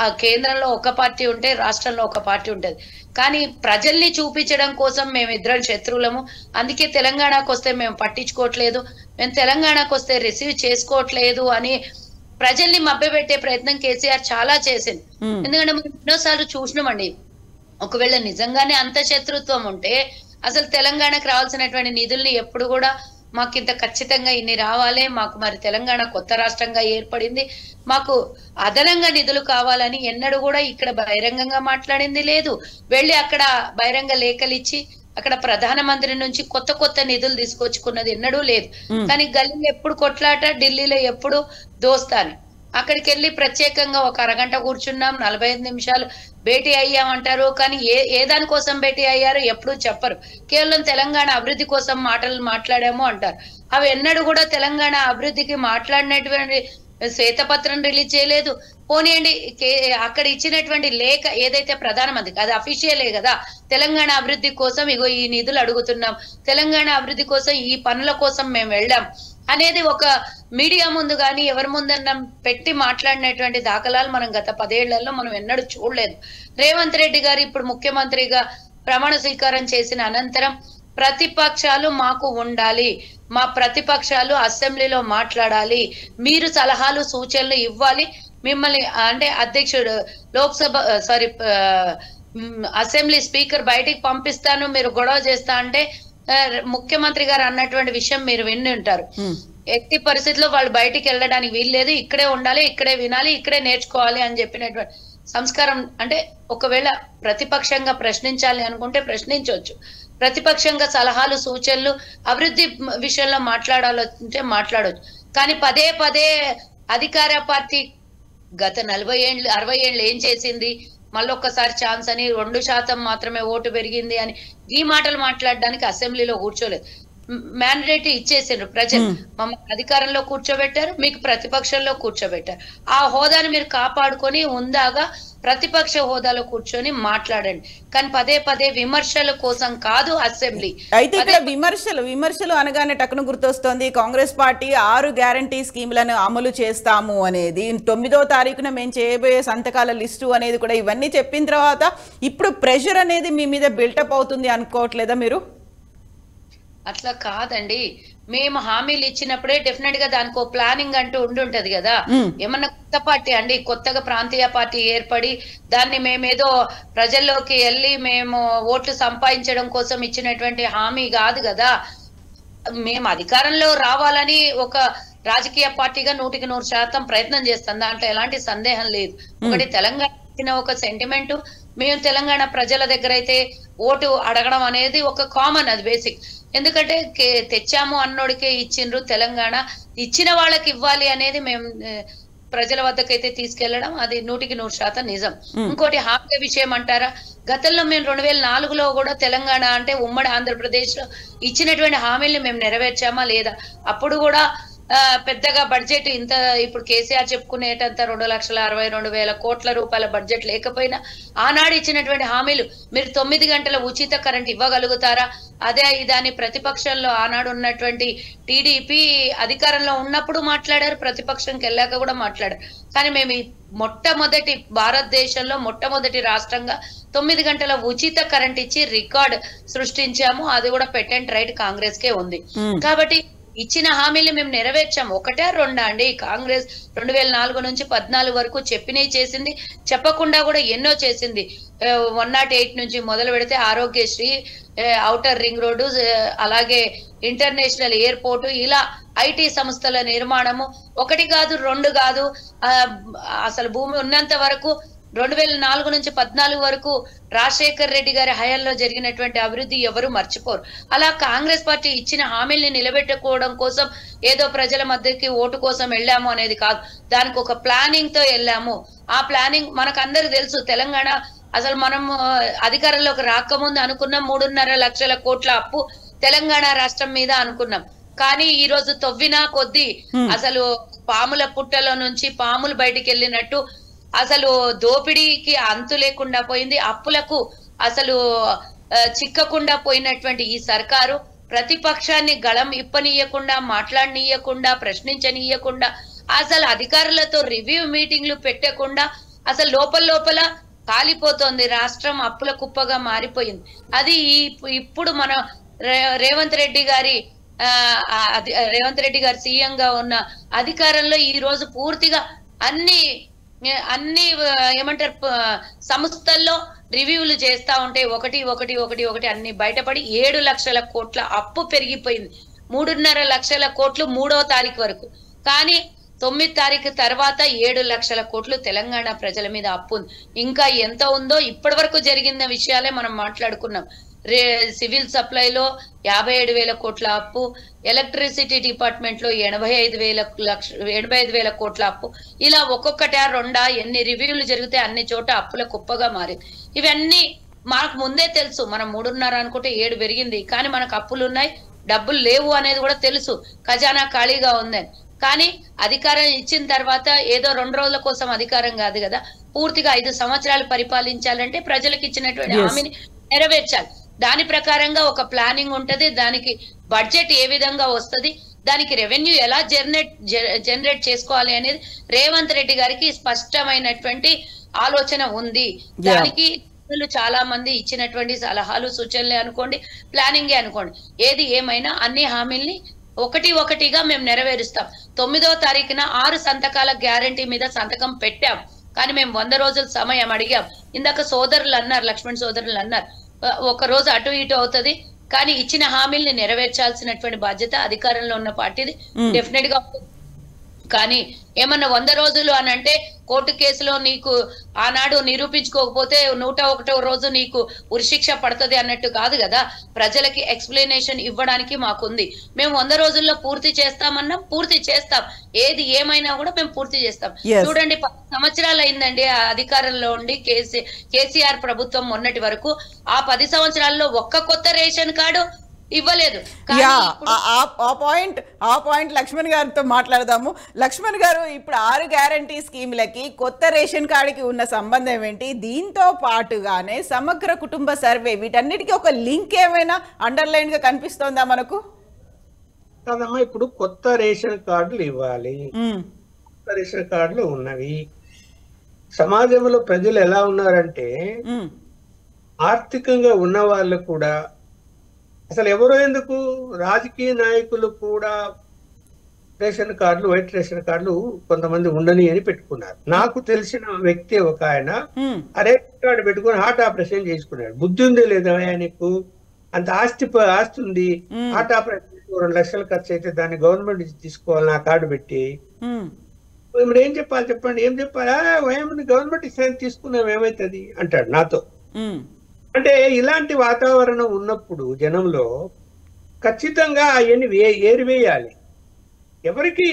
ఆ కేంద్రంలో ఒక పార్టీ ఉంటే రాష్ట్రంలో ఒక పార్టీ ఉంటది, కానీ ప్రజల్ని చూపించడం కోసం మేమిద్దరం శత్రువులము, అందుకే తెలంగాణకు వస్తే మేము పట్టించుకోవట్లేదు, మేము తెలంగాణకు వస్తే రిసీవ్ చేసుకోవట్లేదు అని ప్రజల్ని మభ్యపెట్టే ప్రయత్నం కేసీఆర్ చాలా చేసింది. ఎందుకంటే మనం ఎన్నోసార్లు చూసినామండి, ఒకవేళ నిజంగానే అంత శత్రుత్వం ఉంటే అసలు తెలంగాణకు రావాల్సినటువంటి నిధుల్ని ఎప్పుడు కూడా మాకు ఇంత ఖచ్చితంగా ఇన్ని రావాలి, మాకు మరి తెలంగాణ కొత్త రాష్ట్రంగా ఏర్పడింది, మాకు అదనంగా నిధులు కావాలని ఎన్నడూ కూడా ఇక్కడ బహిరంగంగా మాట్లాడింది లేదు. వెళ్ళి అక్కడ బహిరంగ లేఖలు ఇచ్చి అక్కడ ప్రధానమంత్రి నుంచి కొత్త నిధులు తీసుకొచ్చుకున్నది ఎన్నడూ లేదు. కానీ గల్లీలో ఎప్పుడు కొట్లాట, ఢిల్లీలో ఎప్పుడు దోస్తాని. అక్కడికి వెళ్ళి ప్రత్యేకంగా ఒక అరగంట కూర్చున్నాం, 45 నిమిషాలు భేటీ అయ్యామంటారు, కానీ ఏ దానికోసం భేటీ అయ్యారు ఎప్పుడు చెప్పరు. కేవలం తెలంగాణ అభివృద్ధి కోసం మాట్లాడాము అంటారు. అవి ఎన్నడూ కూడా తెలంగాణ అభివృద్ధికి మాట్లాడినటువంటి శ్వేతపత్రం రిలీజ్ చేయలేదు. పోనీయండి, అక్కడ ఇచ్చినటువంటి లేఖ ఏదైతే ప్రధానమంత్రికి, అది అఫీషియలే కదా, తెలంగాణ అభివృద్ధి కోసం ఇగో ఈ నిధులు అడుగుతున్నాం, తెలంగాణ అభివృద్ధి కోసం ఈ పనుల కోసం మేము వెళ్ళాం అనేది ఒక మీడియా ముందు కానీ ఎవరి ముందన్నా పెట్టి మాట్లాడినటువంటి దాఖలాలు మనం గత 10 ఏళ్లలో మనం ఎన్నడూ చూడలేదు. రేవంత్ రెడ్డి గారు ఇప్పుడు ముఖ్యమంత్రిగా ప్రమాణ స్వీకారం చేసిన అనంతరం ప్రతిపక్షాలు మాకు ఉండాలి, మా ప్రతిపక్షాలు అసెంబ్లీలో మాట్లాడాలి, మీరు సలహాలు సూచనలు ఇవ్వాలి, మిమ్మల్ని అంటే అధ్యక్షుడు అసెంబ్లీ స్పీకర్ బయటికి పంపిస్తాను, మీరు గొడవ చేస్తా అంటే ముఖ్యమంత్రి గారు అన్నటువంటి విషయం మీరు విని ఉంటారు. ఎట్టి పరిస్థితిలో వాళ్ళు బయటికి వెళ్ళడానికి వీల్లేదు, ఇక్కడే ఉండాలి, ఇక్కడే వినాలి, ఇక్కడే నేర్చుకోవాలి అని చెప్పినటువంటి సంస్కారం. అంటే ఒకవేళ ప్రతిపక్షంగా ప్రశ్నించాలి అనుకుంటే ప్రశ్నించవచ్చు, ప్రతిపక్షంగా సలహాలు సూచనలు అభివృద్ధి విషయంలో మాట్లాడాలంటే మాట్లాడవచ్చు. కానీ పదే అధికార పార్టీ గత 40 ఏళ్ళు 60 ఏళ్ళు ఏం చేసింది, మళ్ళొక్కసారి ఛాన్స్ అని 2% మాత్రమే ఓటు పెరిగింది అని ఈ మాటలు మాట్లాడడానికి అసెంబ్లీలో కూర్చోలేదు. మ్యాండేట్ ఇచ్చేసిండ్రు ప్రజలు. మమ్మల్ని అధికారంలో కూర్చోబెట్టారు, మీకు ప్రతిపక్షంలో కూర్చోబెట్టారు. ఆ హోదాను మీరు కాపాడుకొని ఉందాగా ప్రతిపక్ష హోదాలో కూర్చొని మాట్లాడండి, కానీ పదే పదే విమర్శల కోసం కాదు అసెంబ్లీ. అయితే ఇక్కడ విమర్శలు అనగానే టక్కున గుర్తొస్తోంది కాంగ్రెస్ పార్టీ 6 గ్యారంటీ స్కీములను అమలు చేస్తాము అనేది, 9వ తారీఖున మేము చేయబోయే సంతకాల లిస్టు అనేది కూడా, ఇవన్నీ చెప్పిన తర్వాత ఇప్పుడు ప్రెషర్ అనేది మీ మీద బిల్టప్ అవుతుంది అనుకోవట్లేదా మీరు? అట్లా కాదండి, మేము హామీలు ఇచ్చినప్పుడే డెఫినెట్ గా దానికి ప్లానింగ్ అంటూ ఉండుంటది కదా. ఏమన్నా కొత్త పార్టీ అండి, కొత్తగా ప్రాంతీయ పార్టీ ఏర్పడి దాన్ని మేమేదో ప్రజల్లోకి వెళ్ళి మేము ఓట్లు సంపాదించడం కోసం ఇచ్చినటువంటి హామీ కాదు కదా. మేము అధికారంలో రావాలని ఒక రాజకీయ పార్టీగా 100% ప్రయత్నం చేస్తాం, దాంట్లో ఎలాంటి సందేహం లేదు. ఒకటి తెలంగాణ ఇచ్చిన ఒక సెంటిమెంట్, మేము తెలంగాణ ప్రజల దగ్గర అయితే ఓటు అడగడం అనేది ఒక కామన్, అది బేసిక్. ఎందుకంటే తెచ్చాము అన్నోడికే ఇచ్చిండ్రు, తెలంగాణ ఇచ్చిన వాళ్ళకి ఇవ్వాలి అనేది మేము ప్రజల వద్దకైతే తీసుకెళ్లడం అది 100% నిజం. ఇంకోటి హామీ విషయం అంటారా, గతంలో మేము 2004లో కూడా తెలంగాణ అంటే ఉమ్మడి ఆంధ్రప్రదేశ్ లో ఇచ్చినటువంటి హామీల్ని మేము నెరవేర్చామా లేదా? అప్పుడు కూడా పెద్దగా బడ్జెట్ ఇంత ఇప్పుడు కేసీఆర్ చెప్పుకునేటంత 2,62,200,000 కోట్ల రూపాయల బడ్జెట్ లేకపోయినా ఆనాడు ఇచ్చినటువంటి హామీలు, మీరు 9 గంటల ఉచిత కరెంట్ ఇవ్వగలుగుతారా? అదే ఇదాని ప్రతిపక్షంలో ఆనాడు ఉన్నటువంటి టీడీపీ అధికారంలో ఉన్నప్పుడు మాట్లాడారు, ప్రతిపక్షంకి వెళ్ళాక కూడా మాట్లాడారు. కానీ మేము మొట్టమొదటి భారతదేశంలో మొట్టమొదటి రాష్ట్రంగా 9 గంటల ఉచిత కరెంట్ ఇచ్చి రికార్డ్ సృష్టించాము. అది కూడా పెటెంట్ రైట్ కాంగ్రెస్ కే ఉంది. కాబట్టి ఇచ్చిన హామీలు మేము నెరవేర్చాం. 1 2 అండి, కాంగ్రెస్ 2004 నుంచి 14 వరకు చెప్పినవి చేసింది, చెప్పకుండా కూడా ఎన్నో చేసింది. 108 నుంచి మొదలు పెడితే ఆరోగ్యశ్రీ, ఔటర్ రింగ్ రోడ్డు, అలాగే ఇంటర్నేషనల్ ఎయిర్పోర్ట్, ఇలా ఐటీ సంస్థల నిర్మాణము 1 కాదు 2 కాదు. అసలు భూమి ఉన్నంత వరకు 2004 నుంచి 14 వరకు రాజశేఖర్ రెడ్డి గారి హయాంలో జరిగినటువంటి అభివృద్ధి ఎవరు మర్చిపోరు. అలా కాంగ్రెస్ పార్టీ ఇచ్చిన హామీల్ని నిలబెట్టుకోవడం కోసం ఏదో ప్రజల మధ్యకి ఓటు కోసం వెళ్ళాము అనేది కాదు, దానికి ఒక ప్లానింగ్ తో వెళ్ళాము. ఆ ప్లానింగ్ మనకు అందరికి తెలుసు. తెలంగాణ అసలు మనం అధికారంలోకి రాకముందు అనుకున్నాం 3.5 లక్షల కోట్ల అప్పు తెలంగాణ రాష్ట్రం మీద అనుకున్నాం. కానీ ఈ రోజు తవ్వినా కొద్దీ అసలు పాముల పుట్టలో నుంచి పాములు బయటికి వెళ్ళినట్టు అసలు దోపిడీకి అంతు లేకుండా పోయింది. అప్పులకు అసలు చిక్కకుండా పోయినటువంటి ఈ సర్కారు ప్రతిపక్షాన్ని గళం ఇప్పనీయకుండా, మాట్లాడనీయకుండా, ప్రశ్నించనీయకుండా, అసలు అధికారులతో రివ్యూ మీటింగ్లు పెట్టకుండా అసలు లోపల కాలిపోతోంది. రాష్ట్రం అప్పుల కుప్పగా మారిపోయింది. అది ఇప్పుడు మన రేవంత్ రెడ్డి గారి సీఎం గా ఉన్న అధికారంలో ఈ రోజు పూర్తిగా అన్ని ఏమంటారు సంస్థల్లో రివ్యూలు చేస్తా ఉంటే ఒకటి అన్ని బయటపడి 7 లక్షల కోట్ల అప్పు పెరిగిపోయింది. 3.5 లక్షల కోట్లు 3వ తారీఖు వరకు, కానీ 9 తారీఖు తర్వాత 7 లక్షల కోట్లు తెలంగాణ ప్రజల మీద అప్పు ఉంది. ఇంకా ఎంత ఉందో ఇప్పటి వరకు జరిగిన విషయాలే మనం మాట్లాడుకున్నాం. సివిల్ సప్లైలో 57,000 కోట్ల అప్పు, ఎలక్ట్రిసిటీ డిపార్ట్మెంట్ లో 85,000 కోట్ల అప్పు. ఇలా ఒక్కొక్కటా 2 ఎన్ని రివ్యూలు జరిగితే అన్ని చోట అప్పుల కుప్పగా మారింది. ఇవన్నీ మనకు ముందే తెలుసు. మనం 3.5 అనుకుంటే 7 పెరిగింది, కానీ మనకు అప్పులు ఉన్నాయి, డబ్బులు లేవు అనేది కూడా తెలుసు, ఖజానా ఖాళీగా ఉందని. కానీ అధికారం ఇచ్చిన తర్వాత ఏదో 2 రోజుల కోసం అధికారం కాదు కదా, పూర్తిగా 5 సంవత్సరాలు పరిపాలించాలంటే ప్రజలకు ఇచ్చినటువంటి హామీని నెరవేర్చాలి. దాని ప్రకారంగా ఒక ప్లానింగ్ ఉంటది, దానికి బడ్జెట్ ఏ విధంగా వస్తుంది, దానికి రెవెన్యూ ఎలా జనరేట్ చేసుకోవాలి అనేది రేవంత్ రెడ్డి గారికి స్పష్టమైనటువంటి ఆలోచన ఉంది. దానికి చాలా మంది ఇచ్చినటువంటి సలహాలు, సూచనలే అనుకోండి, ప్లానింగే అనుకోండి, ఏది ఏమైనా అన్ని హామీల్ని ఒకటిగా మేము నెరవేరుస్తాం. 9వ తారీఖున 6 సంతకాల గ్యారంటీ మీద సంతకం పెట్టాం, కానీ మేము 100 రోజుల సమయం అడిగాం. ఇందాక సోదరులు అన్నారు, లక్ష్మణ్ సోదరులు అన్నారు, 1 రోజు అటు ఇటు అవుతుంది, కానీ ఇచ్చిన హామీల్ని నెరవేర్చాల్సినటువంటి బాధ్యత అధికారంలో ఉన్న పార్టీది డెఫినెట్ గా. కానీ ఏమన్నా 100 రోజులు అని అంటే కోర్టు కేసులో నీకు ఆనాడు నిరూపించుకోకపోతే 101వ రోజు నీకు ఉరిశిక్ష పడుతుంది అన్నట్టు కాదు కదా. ప్రజలకి ఎక్స్ప్లెనేషన్ ఇవ్వడానికి మాకుంది. మేము 100 రోజుల్లో పూర్తి చేస్తామన్నా పూర్తి చేస్తాం, ఏది ఏమైనా కూడా మేము పూర్తి చేస్తాం. చూడండి 10 సంవత్సరాలు అయిందండి ఆ అధికారంలో ఉండి కేసీఆర్ ప్రభుత్వం మొన్నటి వరకు. ఆ 10 సంవత్సరాల్లో ఒక్క కొత్త రేషన్ కార్డు ఇవ్వలేదు. ఆ పాయింట్ లక్ష్మణ్ గారితో మాట్లాడదాము. లక్ష్మణ్ గారు, ఇప్పుడు 6 గ్యారంటీ స్కీములకి కొత్త రేషన్ కార్డుకి ఉన్న సంబంధం ఏంటి? దీంతో పాటుగానే సమగ్ర కుటుంబ సర్వే, వీటన్నిటికీ ఒక లింక్ ఏమైనా అండర్లైన్ గా కనిపిస్తోందా మనకు? కాదమ్మా, ఇప్పుడు కొత్త రేషన్ కార్డులు ఇవ్వాలి. కొత్త రేషన్ కార్డులు ఉన్నవి. సమాజంలో ప్రజలు ఎలా ఉన్నారంటే, ఆర్థికంగా ఉన్న వాళ్ళు కూడా, అసలు ఎవరో ఎందుకు, రాజకీయ నాయకులు కూడా రేషన్ కార్డులు, వైట్ రేషన్ కార్డులు కొంతమంది ఉండని అని పెట్టుకున్నారు. నాకు తెలిసిన వ్యక్తి ఒక ఆయన ఆ రేషన్ కార్డు పెట్టుకుని హార్ట్ ఆపరేషన్ చేసుకున్నాడు. బుద్ధి ఉందే లేదా ఆయనకు? అంత ఆస్తి ఉంది, హార్ట్ ఆపరేషన్ 2 లక్షలు ఖర్చు అయితే దాన్ని గవర్నమెంట్ తీసుకోవాలి నా కార్డు పెట్టి. ఇప్పుడు ఏం చెప్పాలి చెప్పండి? ఏం చెప్పాలి? గవర్నమెంట్ ఇస్తే తీసుకున్నాం ఏమైతుంది అంటాడు నాతో. అంటే ఇలాంటి వాతావరణం ఉన్నప్పుడు జనంలో ఖచ్చితంగా అవన్నీ ఏరివేయాలి. ఎవరికి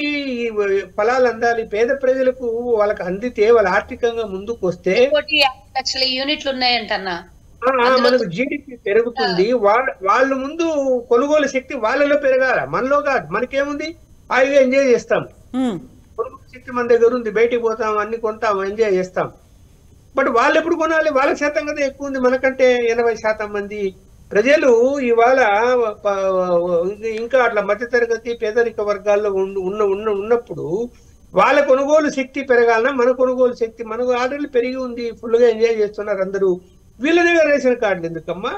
ఫలాలు అందాలి? పేద ప్రజలకు వాళ్ళకి అందితే వాళ్ళు ఆర్థికంగా ముందుకు వస్తే 50 లక్షల యూనిట్లు ఉన్నాయంటన్నా, మనకు జీడిపి పెరుగుతుంది. వాళ్ళు ముందు కొనుగోలు శక్తి వాళ్ళలో పెరగాల, మనలో కాదు. మనకేముంది, హాయిగా ఎంజాయ్ చేస్తాం. కొనుగోలు శక్తి మన దగ్గర ఉంది, బయటికి పోతాం, అన్ని కొంటాం, ఎంజాయ్ చేస్తాం. బట్ వాళ్ళు ఎప్పుడు కొనాలి? వాళ్ళ శాతం కదా ఎక్కువ ఉంది. మనకంటే 80% మంది ప్రజలు ఇవాళ ఇంకా అట్లా మధ్యతరగతి పేదరిక వర్గాల్లో ఉన్నప్పుడు వాళ్ళ కొనుగోలు శక్తి పెరగాలన్నా మన కొనుగోలు శక్తి, మనకు ఆల్రెడీ పెరిగి ఉంది, ఫుల్ గా ఎంజాయ్ చేస్తున్నారు అందరూ. వీళ్ళ దగ్గర రేషన్ కార్డులు ఎందుకమ్మా?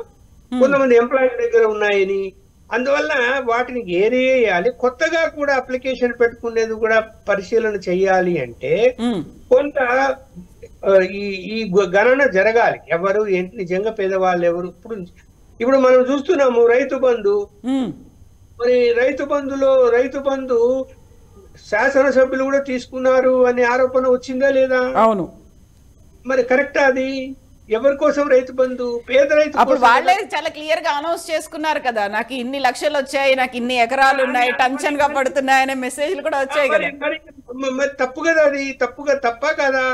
కొంతమంది ఎంప్లాయీ దగ్గర ఉన్నాయని. అందువల్ల వాటిని ఏరియాలి. కొత్తగా కూడా అప్లికేషన్ పెట్టుకునేది కూడా పరిశీలన చేయాలి. అంటే కొంత ఈ గణన జరగాలి. ఎవరు ఏంటి నిజంగా పేదవాళ్ళు ఎవరు? ఇప్పుడు మనం చూస్తున్నాము రైతు బంధు. మరి రైతు బంధు శాసనసభ్యులు కూడా తీసుకున్నారు అనే ఆరోపణ వచ్చిందా లేదా? అవును. మరి కరెక్టా అది? ఎవరి కోసం రైతు బంధు? పేద రైతు. అప్పుడు వాళ్ళే చాలా క్లియర్ గా అనౌన్స్ చేసుకున్నారు కదా, నాకు ఇన్ని లక్షలు వచ్చాయి, నాకు ఇన్ని ఎకరాలు ఉన్నాయి, టెన్షన్ గా పడుతున్నాయి అనే మెసేజ్లు కూడా వచ్చాయి కదా. మరి తప్పు కదా అది? తప్ప కదా?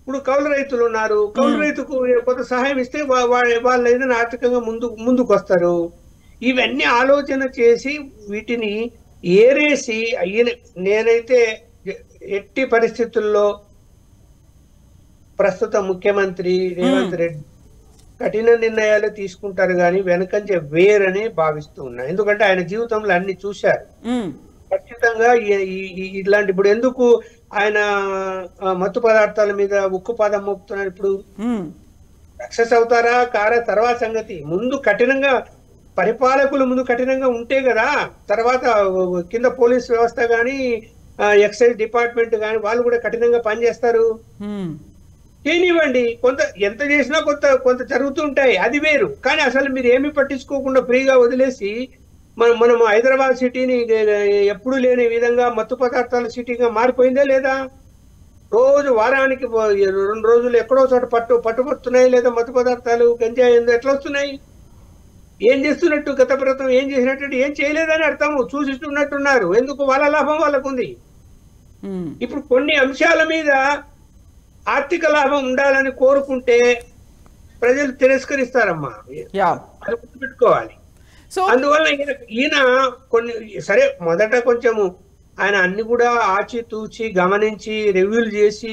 ఇప్పుడు కౌలు రైతులు ఉన్నారు. కౌలు రైతుకు కొంత సహాయం ఇస్తే వాళ్ళు ఏదైనా ఆర్థికంగా ముందుకు వస్తారు. ఇవన్నీ ఆలోచన చేసి వీటిని ఏరేసి నేనైతే ఎట్టి పరిస్థితుల్లో ప్రస్తుత ముఖ్యమంత్రి రేవంత్ రెడ్డి కఠిన నిర్ణయాలు తీసుకుంటారు కానీ వెనకంజ వేరని భావిస్తూ ఉన్నా. ఎందుకంటే ఆయన జీవితంలో అన్ని చూశారు. ఖచ్చితంగా ఇట్లాంటి ఇప్పుడు ఎందుకు ఆయన మత్తు పదార్థాల మీద ఉక్కు పాదం మోపుతున్నారు? ఇప్పుడు సక్సెస్ అవుతారా కారా తర్వాత సంగతి. ముందు కఠినంగా పరిపాలకులు ముందు కఠినంగా ఉంటే కదా తర్వాత కింద పోలీస్ వ్యవస్థ గాని ఎక్సైజ్ డిపార్ట్మెంట్ గాని వాళ్ళు కూడా కఠినంగా పనిచేస్తారు. చేయనివ్వండి, ఎంత చేసినా కొంత జరుగుతుంటాయి, అది వేరు. కానీ అసలు మీరు ఏమి పట్టించుకోకుండా ఫ్రీగా వదిలేసి మనం హైదరాబాద్ సిటీని ఎప్పుడు లేని విధంగా మత్తు పదార్థాల సిటీగా మారిపోయిందా లేదా? రోజు వారానికి 2 రోజులు ఎక్కడో చోట పట్టుబడుతున్నాయి లేదా మత్తు పదార్థాలు, గంజాయి ఎట్లా వస్తున్నాయి? ఏం చేస్తున్నట్టు? గత ప్రభుత్వం ఏం చేసినట్టు? ఏం చేయలేదని అర్థము. చూసిస్తున్నట్టున్నారు. ఎందుకు? వాళ్ళ లాభం వాళ్ళకుంది. ఇప్పుడు కొన్ని అంశాల మీద ఆర్థిక లాభం ఉండాలని కోరుకుంటే ప్రజలు తిరస్కరిస్తారమ్మా, అది గుర్తుపెట్టుకోవాలి. అందువల్ల ఈయన కొన్ని సరే మొదట కొంచెము ఆయన అన్ని కూడా ఆచితూచి గమనించి రివ్యూలు చేసి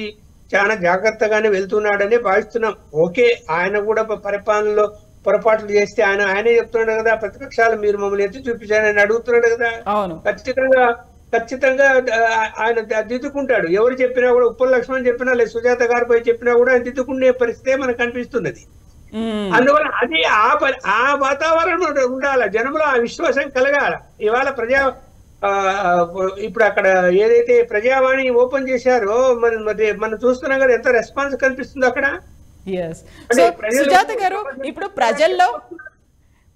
చాలా జాగ్రత్తగానే వెళ్తున్నాడని భావిస్తున్నాం. ఓకే, ఆయన కూడా పరిపాలనలో పొరపాట్లు చేస్తే ఆయనే చెప్తున్నాడు కదా, ప్రతిపక్షాలు మీరు మమ్మల్ని ఎత్తి చూపించారని అడుగుతున్నాడు కదా. ఖచ్చితంగా ఆయన దిద్దుకుంటాడు. ఎవరు చెప్పినా కూడా, ఉప్పల్ లక్ష్మణ్ చెప్పినా లేదు సుజాత గారిపై చెప్పినా కూడా ఆయన దిద్దుకునే పరిస్థితే మనకు కనిపిస్తున్నది. అందువల్ల అది ఆ వాతావరణం ఉండాలి, జనంలో ఆ విశ్వాసం కలగాల. ఇవాళ ఇప్పుడు అక్కడ ఏదైతే ప్రజావాణి ఓపెన్ చేశారో మనం చూస్తున్నాం కదా, ఎంత రెస్పాన్స్ కనిపిస్తుందో అక్కడ. సుజాత గారు, ఇప్పుడు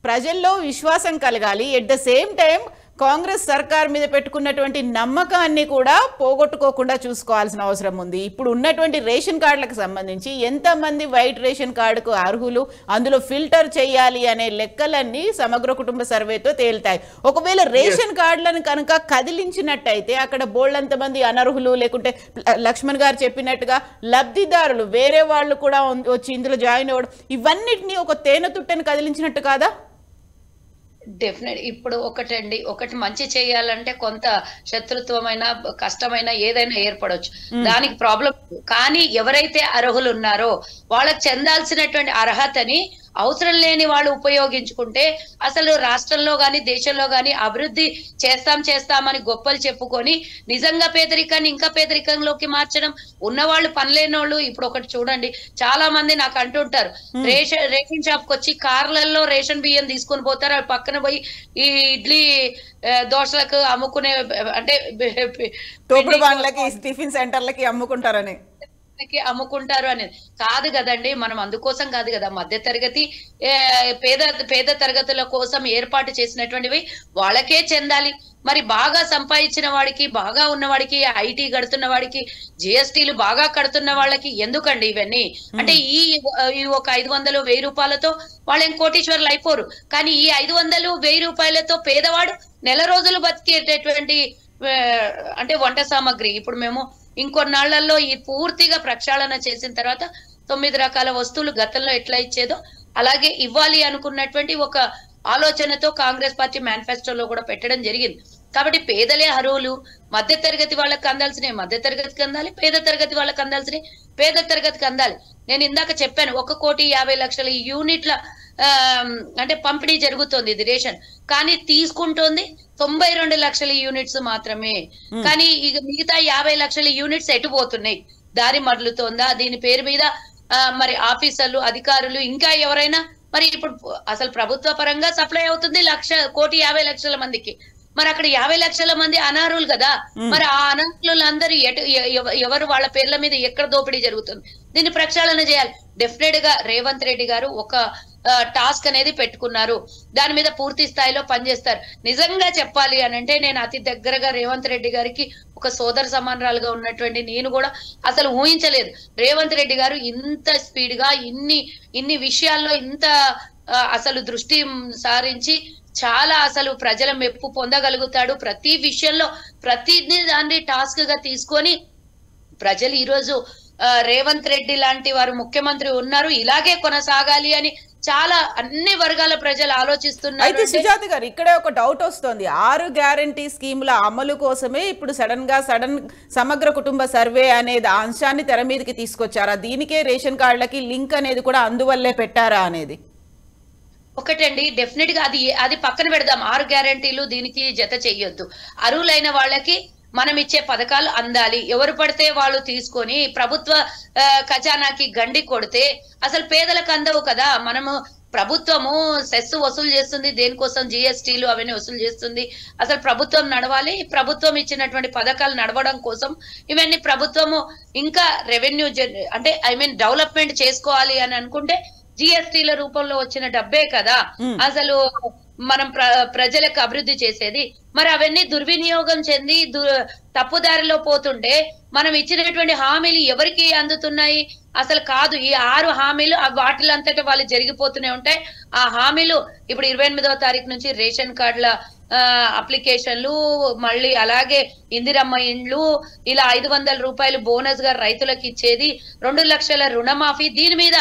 ప్రజల్లో విశ్వాసం కలగాలి, at the same time Congress సర్కార్ మీద పెట్టుకున్నటువంటి నమ్మకాన్ని కూడా పోగొట్టుకోకుండా చూసుకోవాల్సిన అవసరం ఉంది. ఇప్పుడు ఉన్నటువంటి రేషన్ కార్డులకు సంబంధించి ఎంతమంది వైట్ రేషన్ కార్డుకు అర్హులు, అందులో ఫిల్టర్ చేయాలి అనే లెక్కలన్నీ సమగ్ర కుటుంబ సర్వేతో తేలుతాయి. ఒకవేళ రేషన్ కార్డులను కనుక కదిలించినట్టయితే అక్కడ బోల్డంతమంది అనర్హులు, లేకుంటే లక్ష్మణ్ గారు చెప్పినట్టుగా లబ్ధిదారులు వేరే వాళ్ళు కూడా వచ్చి ఇందులో జాయిన్ అవ్వడం, ఇవన్నిటినీ ఒక తేనె తుట్టని కదిలించినట్టు కాదా? డెఫినెట్ ఇప్పుడు ఒకటి మంచి చేయాలంటే కొంత శత్రుత్వమైన కష్టమైన ఏదైనా ఏర్పడవచ్చు, దానికి ప్రాబ్లం. కానీ ఎవరైతే అర్హులు ఉన్నారో వాళ్ళకి చెందాల్సినటువంటి అర్హతని అవసరం లేని వాళ్ళు ఉపయోగించుకుంటే అసలు రాష్ట్రంలో గాని దేశంలో గాని అభివృద్ధి చేస్తామని గొప్పలు చెప్పుకొని నిజంగా పేదరికాన్ని ఇంకా పేదరికంలోకి మార్చడం. ఉన్నవాళ్ళు పనిలేని వాళ్ళు ఇప్పుడు ఒకటి చూడండి, చాలా మంది నాకు అంటుంటారు, రేషన్ షాప్ కి వచ్చి కార్లలో రేషన్ బియ్యం తీసుకొని పోతారు, అవి పక్కన పోయి ఈ ఇడ్లీ దోశలకు అమ్ముకునే అంటే తోపుడు బండ్లకి టిఫిన్ సెంటర్లకి అమ్ముకుంటారని అనేది కాదు కదండి. మనం అందుకోసం కాదు కదా, మధ్య తరగతి పేద తరగతుల కోసం ఏర్పాటు చేసినటువంటివి వాళ్ళకే చెందాలి. మరి బాగా సంపాదించిన వాడికి, బాగా ఉన్నవాడికి, ఐటీ కడుతున్న వాడికి, జిఎస్టీలు బాగా కడుతున్న వాళ్ళకి ఎందుకండి ఇవన్నీ? అంటే ఈ ఒక 500, 1000 రూపాయలతో వాళ్ళేం కోటీశ్వర్లు అయిపోరు. కానీ ఈ 500, 1000 రూపాయలతో పేదవాడు నెల రోజులు బతికేటటువంటి అంటే వంట సామాగ్రి ఇప్పుడు మేము ఇంకొన్నాళ్లలో ఈ పూర్తిగా ప్రక్షాళన చేసిన తర్వాత 9 రకాల వస్తువులు గతంలో ఎట్లా ఇచ్చేదో అలాగే ఇవ్వాలి అనుకున్నటువంటి ఒక ఆలోచనతో కాంగ్రెస్ పార్టీ మేనిఫెస్టోలో కూడా పెట్టడం జరిగింది. కాబట్టి పేదలే అర్హులు. మధ్య తరగతి వాళ్ళకి అందాల్సినవి మధ్య తరగతికి అందాలి, పేద తరగతి వాళ్ళకి అందాల్సినవి పేద తరగతికి అందాలి. నేను ఇందాక చెప్పాను 1,50,00,000 యూనిట్ల అంటే పంపిణీ జరుగుతోంది ఇది రేషన్, కానీ తీసుకుంటోంది 92 లక్షల యూనిట్స్ మాత్రమే. కానీ ఇక మిగతా 50 లక్షల యూనిట్స్ ఎటుపోతున్నాయి? దారి మరలుతోందా? దీని పేరు మీద మరి ఆఫీసర్లు, అధికారులు ఇంకా ఎవరైనా మరి ఇప్పుడు అసలు ప్రభుత్వ పరంగా సప్లై అవుతుంది 1,50,00,000 మందికి. మరి అక్కడ 50 లక్షల మంది అనర్హులు కదా. మరి ఆ అనర్హులందరూ ఎవరు వాళ్ళ పేర్ల మీద ఎక్కడ దోపిడీ జరుగుతుంది? దీన్ని ప్రక్షాళన చేయాలి. డెఫినెట్ గా రేవంత్ రెడ్డి గారు ఒక టాస్క్ అనేది పెట్టుకున్నారు, దాని మీద పూర్తి స్థాయిలో పనిచేస్తారు. నిజంగా చెప్పాలి అని అంటే నేను అతి దగ్గరగా రేవంత్ రెడ్డి గారికి ఒక సోదర సమానరాలుగా ఉన్నటువంటి నేను కూడా అసలు ఊహించలేదు రేవంత్ రెడ్డి గారు ఇంత స్పీడ్ గా ఇన్ని విషయాల్లో ఇంత అసలు దృష్టి సారించి చాలా అసలు ప్రజల మెప్పు పొందగలుగుతాడు. ప్రతి విషయంలో ప్రతిదీ దాన్ని టాస్క్ గా తీసుకొని ప్రజలు ఈరోజు రేవంత్ రెడ్డి లాంటి వారు ముఖ్యమంత్రి ఉన్నారు, ఇలాగే కొనసాగాలి అని చాలా అన్ని వర్గాల ప్రజలు ఆలోచిస్తున్నారు. అయితే సుజాత గారు ఇక్కడే ఒక డౌట్ వస్తుంది. 6 గ్యారంటీ స్కీముల అమలు కోసమే ఇప్పుడు సడన్ సమగ్ర కుటుంబ సర్వే అనేది అంశాన్ని తెర మీదకి తీసుకొచ్చారా? దీనికే రేషన్ కార్డులకి లింక్ అనేది కూడా అందువల్లే పెట్టారా అనేది ఒకటండి. డెఫినెట్ గా అది పక్కన పెడదాం. 6 గ్యారంటీలు దీనికి జత చెయ్యొద్దు. అర్హులైన వాళ్ళకి మనం ఇచ్చే పథకాలు అందాలి. ఎవరు పడితే వాళ్ళు తీసుకొని ప్రభుత్వ ఖజానాకి గండి కొడితే అసలు పేదలకు అందవు కదా. మనము ప్రభుత్వము సెస్ వసూలు చేస్తుంది, దేనికోసం? జిఎస్టీలు అవన్నీ వసూలు చేస్తుంది. అసలు ప్రభుత్వం నడవాలి, ప్రభుత్వం ఇచ్చినటువంటి పథకాలు నడవడం కోసం ఇవన్నీ ప్రభుత్వము ఇంకా రెవెన్యూ అంటే డెవలప్మెంట్ చేసుకోవాలి అని అనుకుంటే జిఎస్టీల రూపంలో వచ్చిన డబ్బే కదా అసలు మనం ప్రజలకు అభివృద్ధి చేసేది. మరి అవన్నీ దుర్వినియోగం చెంది తప్పుదారిలో పోతుంటే మనం ఇచ్చినటువంటి హామీలు ఎవరికి అందుతున్నాయి? అసలు కాదు. ఈ 6 హామీలు వాటిలంతటా వాళ్ళు జరిగిపోతూనే ఉంటాయి. ఆ హామీలు ఇప్పుడు 28వ తారీఖు నుంచి రేషన్ కార్డుల అప్లికేషన్లు, మళ్ళీ అలాగే ఇందిరమ్మ ఇండ్లు, ఇలా 500 రూపాయలు బోనస్ గా రైతులకు ఇచ్చేది, 2 లక్షల రుణమాఫీ, దీని మీద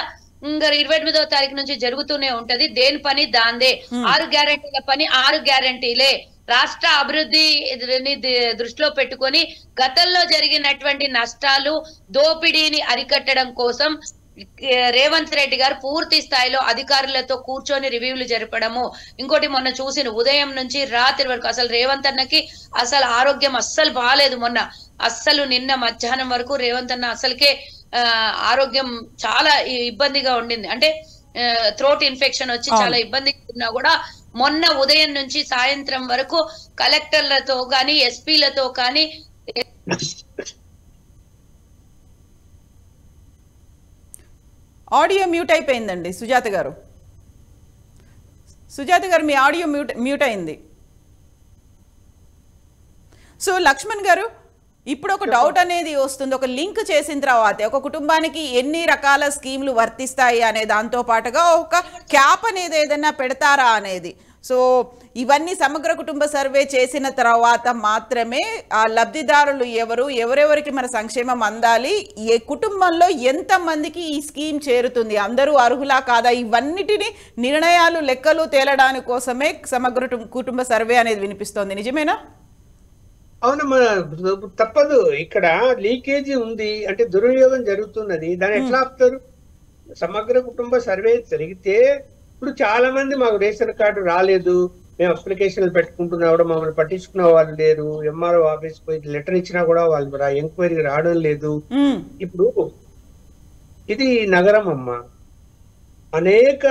ఇంకా 28వ తారీఖు నుంచి జరుగుతూనే ఉంటది. దేని పని దాందే. 6 గ్యారంటీల పని 6 గ్యారంటీలే. రాష్ట్ర అభివృద్ధిని దృష్టిలో పెట్టుకొని గతంలో జరిగినటువంటి నష్టాలు, దోపిడీని అరికట్టడం కోసం రేవంత్ రెడ్డి గారు పూర్తి స్థాయిలో అధికారులతో కూర్చొని రివ్యూలు జరపడము. ఇంకోటి మొన్న చూసిన ఉదయం నుంచి రాత్రి వరకు అసలు రేవంత్ అన్నకి అసలు ఆరోగ్యం అస్సలు బాగాలేదు. మొన్న అస్సలు నిన్న మధ్యాహ్నం వరకు రేవంత్ అన్న అసలుకే ఆరోగ్యం చాలా ఇబ్బందిగా ఉండింది. అంటే థ్రోట్ ఇన్ఫెక్షన్ వచ్చి చాలా ఇబ్బందిగా ఉన్నా కూడా మొన్న ఉదయం నుంచి సాయంత్రం వరకు కలెక్టర్లతో కానీ ఎస్పీలతో కానీ ఆడియో మ్యూట్ అయిపోయిందండి సుజాత గారు. మీ ఆడియో మ్యూట్ అయింది. సో లక్ష్మణ్ గారు, ఇప్పుడు ఒక డౌట్ అనేది వస్తుంది. ఒక లింక్ చేసిన తర్వాత ఒక కుటుంబానికి ఎన్ని రకాల స్కీములు వర్తిస్తాయి అనే దాంతో పాటుగా ఒక క్యాప్ అనేది ఏదైనా పెడతారా అనేది. సో ఇవన్నీ సమగ్ర కుటుంబ సర్వే చేసిన తర్వాత మాత్రమే ఆ లబ్ధిదారులు ఎవరెవరికి మన సంక్షేమం అందాలి, ఏ కుటుంబంలో ఎంతమందికి ఈ స్కీమ్ చేరుతుంది, అందరూ అర్హులా కాదా, ఇవన్నిటిని నిర్ణయాలు లెక్కలు తేలడానికి కోసమే సమగ్ర కుటుంబ సర్వే అనేది వినిపిస్తోంది. నిజమేనా? అవునమ్మా, తప్పదు. ఇక్కడ లీకేజీ ఉంది అంటే దుర్వినియోగం జరుగుతున్నది. దాన్ని ఎట్లా ఆపుతారు? సమగ్ర కుటుంబ సర్వే జరిగితే ఇప్పుడు చాలా మంది మాకు రేషన్ కార్డు రాలేదు, మేము అప్లికేషన్లు పెట్టుకుంటున్నా కూడా మమ్మల్ని పట్టించుకున్న వాళ్ళు లేరు, ఎంఆర్ఓ ఆఫీస్ పోయి లెటర్ ఇచ్చినా కూడా వాళ్ళు ఎంక్వైరీకి రావడం లేదు. ఇప్పుడు ఇది నగరం అమ్మా, అనేక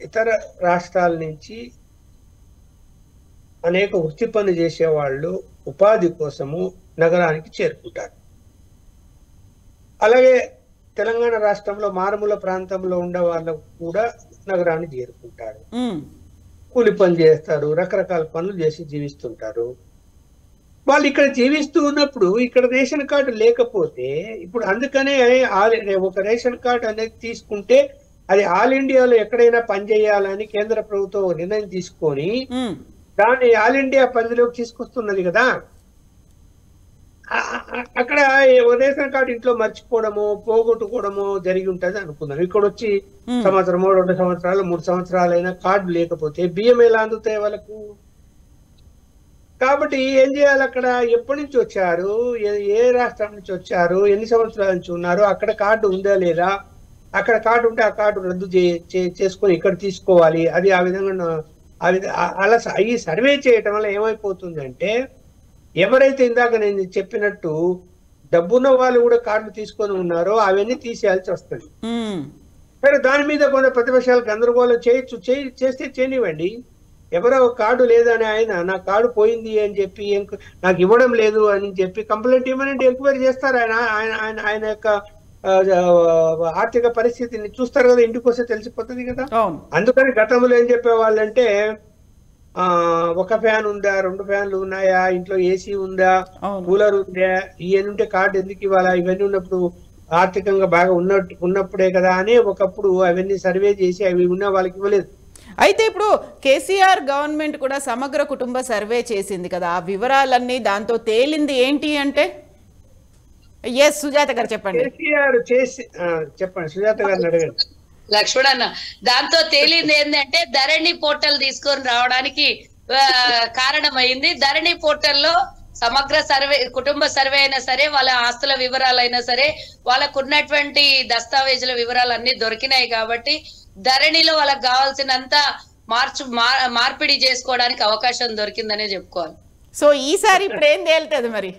ఇతర రాష్ట్రాల నుంచి అనేక వృత్తి పనులు చేసే వాళ్ళు ఉపాధి కోసము నగరానికి చేరుకుంటారు. అలాగే తెలంగాణ రాష్ట్రంలో మారుమూల ప్రాంతంలో ఉండే వాళ్ళకు కూడా నగరాన్ని చేరుకుంటారు, కూలి పని చేస్తారు, రకరకాల పనులు చేసి జీవిస్తుంటారు. వాళ్ళు ఇక్కడ జీవిస్తూ ఉన్నప్పుడు ఇక్కడ రేషన్ కార్డు లేకపోతే, ఇప్పుడు అందుకనే ఒక రేషన్ కార్డు అనేది తీసుకుంటే అది ఆల్ ఇండియాలో ఎక్కడైనా పనిచేయాలని కేంద్ర ప్రభుత్వం నిర్ణయం తీసుకొని దాన్ని ఆల్ ఇండియా పరిధిలోకి తీసుకొస్తున్నది కదా. అక్కడ రేషన్ కార్డు ఇంట్లో మర్చిపోవడము, పోగొట్టుకోవడము జరిగి ఉంటది అనుకున్నాను. ఇక్కడ వచ్చి సంవత్సరమో 2 సంవత్సరాలు 3 సంవత్సరాలు అయినా కార్డు లేకపోతే బియ్యం ఎలా అందుతాయి వాళ్ళకు? కాబట్టి ఏం చేయాలి? అక్కడ ఎప్పటి నుంచి వచ్చారు, ఏ రాష్ట్రం నుంచి వచ్చారు, ఎన్ని సంవత్సరాల నుంచి ఉన్నారు, అక్కడ కార్డు ఉందా లేదా, అక్కడ కార్డు ఉంటే ఆ కార్డు రద్దు చేసుకొని ఇక్కడ తీసుకోవాలి. అది ఆ విధంగా అలా ఈ సర్వే చేయటం వల్ల ఏమైపోతుందంటే, ఎవరైతే ఇందాక నేను చెప్పినట్టు డబ్బున్న వాళ్ళు కూడా కార్డు తీసుకొని ఉన్నారో అవన్నీ తీసేయాల్సి వస్తుంది. సరే, దాని మీద కొంత ప్రతిపక్షాలు గందరగోళం చేస్తే చేయనివ్వండి. ఎవరో కార్డు లేదని ఆయన నా కార్డు పోయింది అని చెప్పి నాకు ఇవ్వడం లేదు అని చెప్పి కంప్లైంట్ ఇవ్వనంటే ఎంక్వైరీ చేస్తారు. ఆయన యొక్క ఆర్థిక పరిస్థితిని చూస్తారు కదా, ఇంటికి వస్తే తెలిసిపోతుంది కదా. అందుకని గతంలో ఏం చెప్పేవాళ్ళంటే, ఒక ఫ్యాన్ ఉందా, 2 ఫ్యాన్లు ఉన్నాయా, ఇంట్లో ఏసీ ఉందా, కూలర్ ఉందా, ఇవన్నీ ఉంటే కార్డు ఎందుకు ఇవ్వాలా, ఇవన్నీ ఉన్నప్పుడు ఆర్థికంగా బాగా ఉన్నప్పుడే కదా అని ఒకప్పుడు అవన్నీ సర్వే చేసి అవి ఉన్న వాళ్ళకి ఇవ్వలేదు. అయితే ఇప్పుడు కేసీఆర్ గవర్నమెంట్ కూడా సమగ్ర కుటుంబ సర్వే చేసింది కదా, ఆ వివరాలన్నీ దాంతో తేలింది ఏంటి అంటే? ఎస్ సుజాత గారు చెప్పండి. కేసీఆర్ చేసి చెప్పండి, సుజాత గారిని అడగండి. లక్ష్మణ్ అన్న, దాంతో తేలింది ఏంటంటే ధరణి పోర్టల్ తీసుకొని రావడానికి కారణమైంది. ధరణి పోర్టల్లో సమగ్ర సర్వే, కుటుంబ సర్వే అయినా సరే, వాళ్ళ ఆస్తుల వివరాలైనా సరే, వాళ్ళకు ఉన్నటువంటి దస్తావేజుల వివరాలు అన్ని దొరికినాయి కాబట్టి ధరణిలో వాళ్ళకి కావాల్సినంత మార్పిడి చేసుకోవడానికి అవకాశం దొరికిందనే చెప్పుకోవాలి. సో ఈసారి ఇప్పుడు ఏం తేలుతుంది మరి?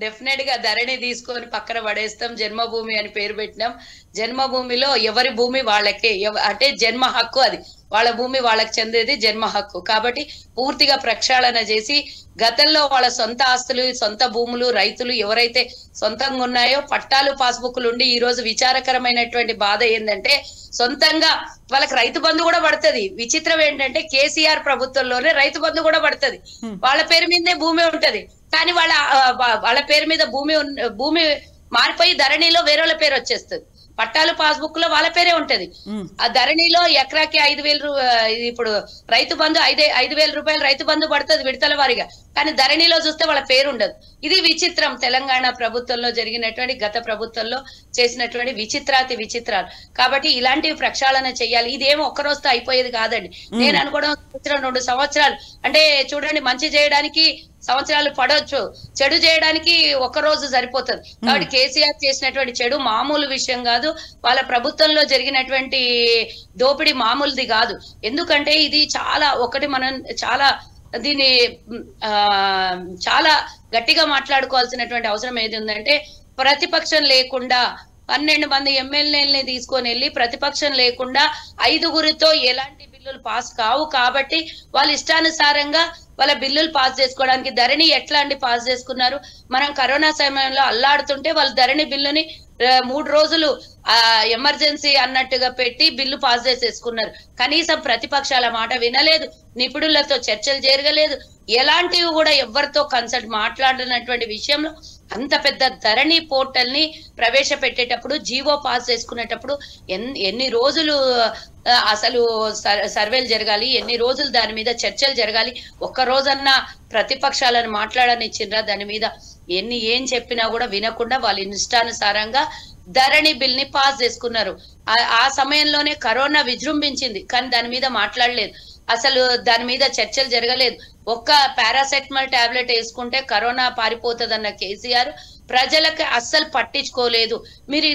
డెఫినెట్ గా ధరణి తీసుకొని పక్కన పడేస్తాం. జన్మభూమి అని పేరు పెట్టినాం. జన్మభూమిలో ఎవరి భూమి వాళ్ళకే, అంటే జన్మ హక్కు, అది వాళ్ళ భూమి వాళ్ళకి చెందేది జన్మ హక్కు. కాబట్టి పూర్తిగా ప్రక్షాళన చేసి గతంలో వాళ్ళ సొంత ఆస్తులు, సొంత భూములు, రైతులు ఎవరైతే సొంతంగా ఉన్నాయో పట్టాలు, పాస్బుక్లు ఉండి ఈ రోజు విచారకరమైనటువంటి బాధ ఏంటంటే సొంతంగా వాళ్ళకి రైతు బంధు కూడా పడుతుంది. విచిత్రం ఏంటంటే కేసీఆర్ ప్రభుత్వంలోనే రైతు బంధు కూడా పడుతుంది, వాళ్ళ పేరు మీదే భూమి ఉంటది. కానీ వాళ్ళ పేరు మీద భూమి మారిపోయి ధరణిలో వేరే వాళ్ళ పేరు వచ్చేస్తుంది. పట్టాలు, పాస్బుక్ లో వాళ్ళ పేరే ఉంటది. ఆ ధరణిలో ఎకరాకి 5,000 ఇప్పుడు రైతు బంధు 5,000 రూపాయలు రైతు బంధు పడుతుంది విడతల వారిగా, కానీ ధరణిలో చూస్తే వాళ్ళ పేరు ఉండదు. ఇది విచిత్రం. తెలంగాణ ప్రభుత్వంలో జరిగినటువంటి, గత ప్రభుత్వంలో చేసినటువంటి విచిత్రాతి విచిత్రాలు. కాబట్టి ఇలాంటివి ప్రక్షాళన చేయాలి. ఇదేమో ఒక్క రోజుతో అయిపోయేది కాదండి. నేను అనుకోవడం 2 సంవత్సరాలు, అంటే చూడండి, మంచి చేయడానికి సంవత్సరాలు పడవచ్చు, చెడు చేయడానికి 1 రోజు సరిపోతుంది. కాబట్టి కేసీఆర్ చేసినటువంటి చెడు మామూలు విషయం కాదు. వాళ్ళ ప్రభుత్వంలో జరిగినటువంటి దోపిడీ మామూలుది కాదు. ఎందుకంటే ఇది మనం దీన్ని చాలా గట్టిగా మాట్లాడుకోవాల్సినటువంటి అవసరం ఏది ఉందంటే, ప్రతిపక్షం లేకుండా 12 మంది ఎమ్మెల్యేలని తీసుకొని వెళ్ళి ప్రతిపక్షం లేకుండా 5గురితో ఎలాంటి బిల్లులు పాస్ కావు. కాబట్టి వాళ్ళు ఇష్టానుసారంగా వాళ్ళ బిల్లులు పాస్ చేసుకోవడానికి ధరణి ఎట్లా అండి పాస్ చేసుకున్నారు? మనం కరోనా సమయంలో అల్లాడుతుంటే వాళ్ళు ధరణి బిల్లుని 3 రోజులు ఎమర్జెన్సీ అన్నట్టుగా పెట్టి బిల్లు పాస్ చేసేసుకున్నారు. కనీసం ప్రతిపక్షాల మాట వినలేదు, నిపుణులతో చర్చలు జరగలేదు, ఎలాంటివి కూడా ఎవరితో కన్సల్ట్ మాట్లాడినటువంటి విషయంలో అంత పెద్ద ధరణి పోర్టల్ ని ప్రవేశపెట్టేటప్పుడు జీవో పాస్ చేసుకునేటప్పుడు ఎన్ని రోజులు అసలు సర్వేలు జరగాలి, ఎన్ని రోజులు దాని మీద చర్చలు జరగాలి, ఒక్క రోజన్నా ప్రతిపక్షాలను మాట్లాడనిచ్చిండ్రా దాని మీద? ఏం చెప్పినా కూడా వినకుండా వాళ్ళు ఇష్టానుసారంగా ధరణి బిల్ ని పాస్ చేసుకున్నారు. ఆ సమయంలోనే కరోనా విజృంభించింది, కానీ దాని మీద మాట్లాడలేదు, అసలు దాని మీద చర్చలు జరగలేదు. ఒక్క పారాసెటమాల్ టాబ్లెట్ వేసుకుంటే కరోనా పారిపోతుందన్న కేసీఆర్ ప్రజలకు అస్సలు పట్టించుకోలేదు. మీరు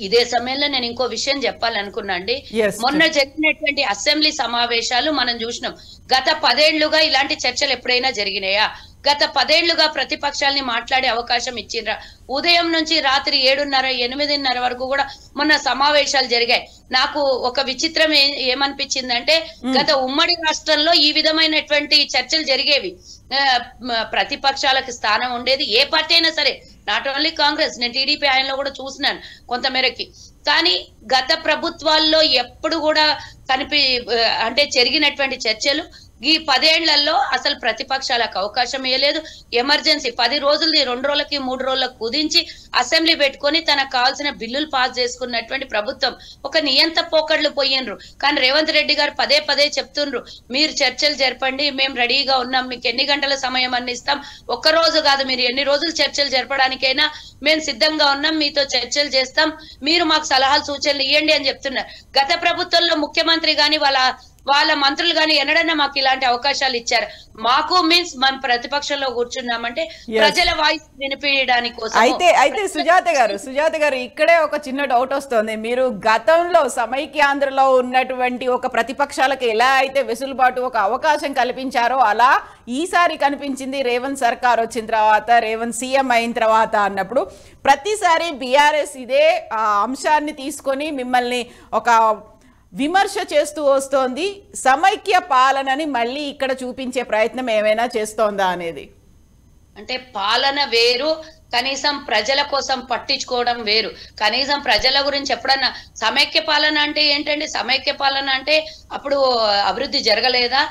ఇదే సమయంలో నేను ఇంకో విషయం చెప్పాలనుకున్నా అండి. మొన్న జరిగినటువంటి అసెంబ్లీ సమావేశాలు మనం చూసినాం. గత 10 ఏళ్లుగా ఇలాంటి చర్చలు ఎప్పుడైనా జరిగినాయా? గత 10 ఏళ్లుగా ప్రతిపక్షాలని మాట్లాడే అవకాశం ఇచ్చిండ్రా? ఉదయం నుంచి రాత్రి 7:30, 8:30 వరకు కూడా మొన్న సమావేశాలు జరిగాయి. నాకు ఒక విచిత్రం ఏమనిపించిందంటే, గత ఉమ్మడి రాష్ట్రంలో ఈ విధమైనటువంటి చర్చలు జరిగేవి, ప్రతిపక్షాలకు స్థానం ఉండేది, ఏ పార్టీ అయినా సరే, నాట్ ఓన్లీ కాంగ్రెస్. నేను టీడీపీ ఆయనలో కూడా చూసినాను కొంతమేరకి. కానీ గత ప్రభుత్వాల్లో ఎప్పుడు కూడా అంటే జరిగినటువంటి చర్చలు ఈ 10 ఏళ్లలో అసలు ప్రతిపక్షాలకు అవకాశం ఇవ్వలేదు. ఎమర్జెన్సీ 10 రోజులది 2 రోజులకి 3 రోజులకు కుదించి అసెంబ్లీ పెట్టుకొని తనకు కావాల్సిన బిల్లులు పాస్ చేసుకున్నటువంటి ప్రభుత్వం. ఒక నియంత పోకడ్లు పోయినరు. కానీ రేవంత్ రెడ్డి గారు పదే చెప్తుండ్రు, మీరు చర్చలు జరపండి, మేము రెడీగా ఉన్నాం, మీకు ఎన్ని గంటల సమయం అన్ని ఇస్తాం, ఒక్క రోజు కాదు, మీరు ఎన్ని రోజులు చర్చలు జరపడానికైనా మేము సిద్ధంగా ఉన్నాం, మీతో చర్చలు చేస్తాం, మీరు మాకు సలహాలు సూచనలు ఇవ్వండి అని చెప్తున్నారు. గత ప్రభుత్వంలో ముఖ్యమంత్రి గాని వాళ్ళ మంత్రులు గాని ఎన్నడన్నా మాకు ఇలాంటి అవకాశాలు ఇచ్చారు? మాకు మీన్స్ మనం ప్రతిపక్షంలో కూర్చున్నామంటే ప్రజల వాయిస్ వినిపించడానికి కోసం. అయితే సుజాత గారు ఇక్కడే ఒక చిన్న డౌట్ వస్తుంది. మీరు గతంలో సమైక్యాంధ్రలో ఉన్నటువంటి ఒక ప్రతిపక్షాలకు ఎలా అయితే వెసులుబాటు, ఒక అవకాశం కల్పించారో అలా ఈసారి కనిపించింది రేవంత్ సర్కార్ వచ్చిన తర్వాత, రేవంత్ సీఎం అయిన తర్వాత అన్నప్పుడు ప్రతిసారి బీఆర్ఎస్ ఇదే అంశాన్ని తీసుకొని మిమ్మల్ని ఒక విమర్శ చేస్తూ వస్తోంది. సమైక్య పాలనని మళ్ళీ ఇక్కడ చూపించే ప్రయత్నం ఏమైనా చేస్తోందా అనేది? అంటే పాలన వేరు, కనీసం ప్రజల కోసం పట్టించుకోవడం వేరు. కనీసం ప్రజల గురించి ఎప్పుడన్నా సమైక్య పాలన అంటే ఏంటండి? సమైక్య పాలన అంటే అప్పుడు అభివృద్ధి జరగలేదా?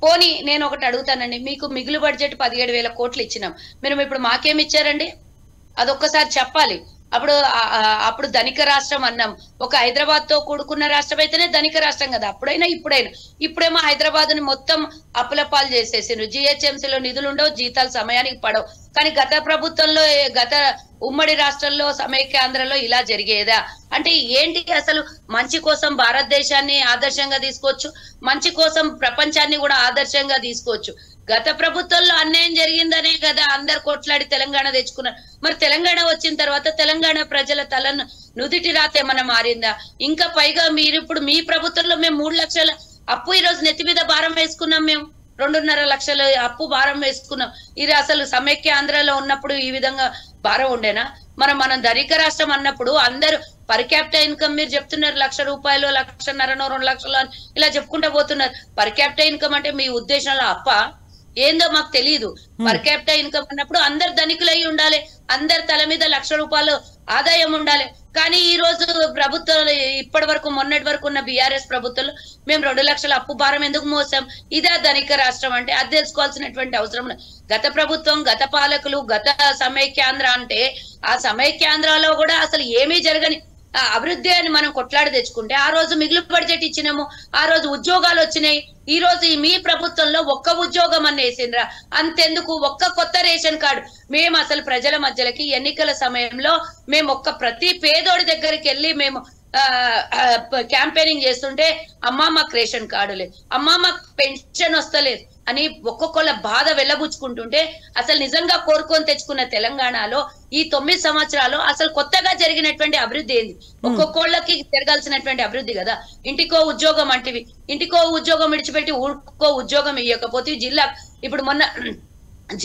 పోనీ నేను ఒకటి అడుగుతానండి, మీకు మిగులు బడ్జెట్ 17,000 కోట్లు ఇచ్చినాం, మీరు ఇప్పుడు మాకేమి ఇచ్చారండి? అదొక్కసారి చెప్పాలి. అప్పుడు ధనిక రాష్ట్రం అన్నాం. ఒక హైదరాబాద్ తో కూడుకున్న రాష్ట్రం అయితేనే ధనిక రాష్ట్రం కదా, ఇప్పుడేమో హైదరాబాద్ ని మొత్తం అప్పులపాలు చేసేసిండ్రు. జిహెచ్ఎంసీలో నిధులు ఉండవు, జీతాలు సమయానికి పడవు. కానీ గత ప్రభుత్వంలో, గత ఉమ్మడి రాష్ట్రంలో, సమైక్యాంధ్రలో ఇలా జరిగేదా? అంటే ఏంటి? అసలు మంచి కోసం భారతదేశాన్ని ఆదర్శంగా తీసుకోవచ్చు, మంచి కోసం ప్రపంచాన్ని కూడా ఆదర్శంగా తీసుకోవచ్చు. గత ప్రభుత్వంలో అన్యాయం జరిగిందనే కదా అందరు కొట్లాడి తెలంగాణ తెచ్చుకున్నారు. మరి తెలంగాణ వచ్చిన తర్వాత తెలంగాణ ప్రజల తలను నుదిటి రాత ఏమన్నా మారిందా? ఇంకా పైగా మీరు ఇప్పుడు మీ ప్రభుత్వంలో మేము 3 లక్షల అప్పు ఈ రోజు నెత్తి మీద భారం వేసుకున్నాం. మేము 2.5 లక్షల అప్పు భారం వేసుకున్నాం. ఇది అసలు సమైక్య ఆంధ్రలో ఉన్నప్పుడు ఈ విధంగా భారం ఉండేనా? మనం ధనిక రాష్ట్రం అన్నప్పుడు అందరూ పర్ క్యాపిటల్ ఇన్కమ్ మీరు చెప్తున్నారు 1,00,000 రూపాయలు, 1,50,000, 2 లక్షలు అని ఇలా చెప్పుకుంటూ పోతున్నారు. పర్ క్యాపిటల్ ఇన్కమ్ అంటే మీ ఉద్దేశంలో అప్ప ఏందో మాకు తెలియదు. పర్ క్యాపిటల్ ఇన్కమ్ అన్నప్పుడు అందరు ధనికులు అయి ఉండాలి, అందరి తల మీద 1,00,000 రూపాయలు ఆదాయం ఉండాలి. కానీ ఈ రోజు ప్రభుత్వం, ఇప్పటి వరకు మొన్నటి వరకు ఉన్న బీఆర్ఎస్ ప్రభుత్వంలో మేము 2 లక్షల అప్పు భారం ఎందుకు మోసాం? ఇదే ధనిక రాష్ట్రం అంటే? అది తెలుసుకోవాల్సినటువంటి అవసరం. గత ప్రభుత్వం, గత పాలకులు, గత సమైక్యాంధ్ర అంటే ఆ సమైక్యాంధ్రలో కూడా అసలు ఏమీ జరగని అభివృద్ధి అని మనం కొట్లాడి తెచ్చుకుంటే, ఆ రోజు మిగులు బడ్జెట్ ఇచ్చినాము, ఆ రోజు ఉద్యోగాలు వచ్చినాయి. ఈ రోజు మీ ప్రభుత్వంలో ఒక్క ఉద్యోగం అని వేసిండ్రా? అంతెందుకు, ఒక్క కొత్త రేషన్ కార్డు. మేము అసలు ప్రజల మధ్యలోకి ఎన్నికల సమయంలో మేము ప్రతి పేదోడి దగ్గరికి వెళ్ళి మేము క్యాంపెయినింగ్ చేస్తుంటే, అమ్మా మాకు రేషన్ కార్డు లేదు, అమ్మా మాకు పెన్షన్ వస్తలేదు అని ఒక్కొక్కళ్ళ బాధ వెళ్ళబుచ్చుకుంటుంటే, అసలు నిజంగా కోరుకొని తెచ్చుకున్న తెలంగాణలో ఈ 9 సంవత్సరాలు అసలు కొత్తగా జరిగినటువంటి అభివృద్ధి ఏంది? ఒక్కొక్కళ్ళకి జరగాల్సినటువంటి అభివృద్ధి కదా. ఇంటికో ఉద్యోగం అంటివి, ఇంటికో ఉద్యోగం విడిచిపెట్టి ఊరికో ఉద్యోగం ఇవ్వకపోతే జిల్లా, ఇప్పుడు మొన్న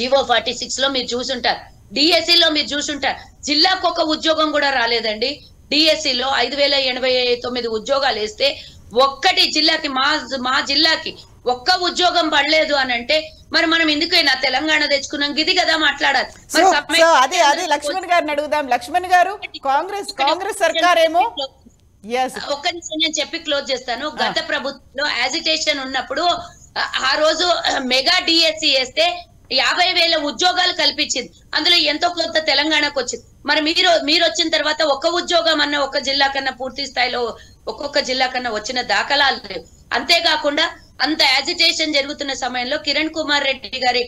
జీవో 46 లో మీరు చూసుంటారు, డిఎస్సిలో మీరు చూసుంటారు, జిల్లాకు ఒక ఉద్యోగం కూడా రాలేదండి. డిఎస్సిలో 5,089 ఉద్యోగాలు వేస్తే ఒక్కటి జిల్లాకి, మా జిల్లాకి ఒక్క ఉద్యోగం పడలేదు అని అంటే, మరి మనం ఎందుకైనా తెలంగాణ తెచ్చుకున్నాం? ఇది కదా మాట్లాడాలి. అదే లక్ష్మణ్ గారిని అడుగుదాం. లక్ష్మణ్ గారు, కాంగ్రెస్ సర్కార్ ఏమో ఒక్క నిమిషం నేను చెప్పి క్లోజ్ చేస్తాను. గత ప్రభుత్వంలో యాజిటేషన్ ఉన్నప్పుడు ఆ రోజు మెగా డిఎస్సి వేస్తే 50,000 ఉద్యోగాలు కల్పించింది. అందులో ఎంతో కొంత తెలంగాణకు వచ్చింది. మరి మీరు వచ్చిన తర్వాత ఒక్క ఉద్యోగం అన్న ఒక్క జిల్లా కన్నా పూర్తి స్థాయిలో ఒక్కొక్క జిల్లా కన్నా వచ్చిన దాఖలాలు లేవు. అంతేకాకుండా అంత యాజిటేషన్ జరుగుతున్న సమయంలో కిరణ్ కుమార్ రెడ్డి గారి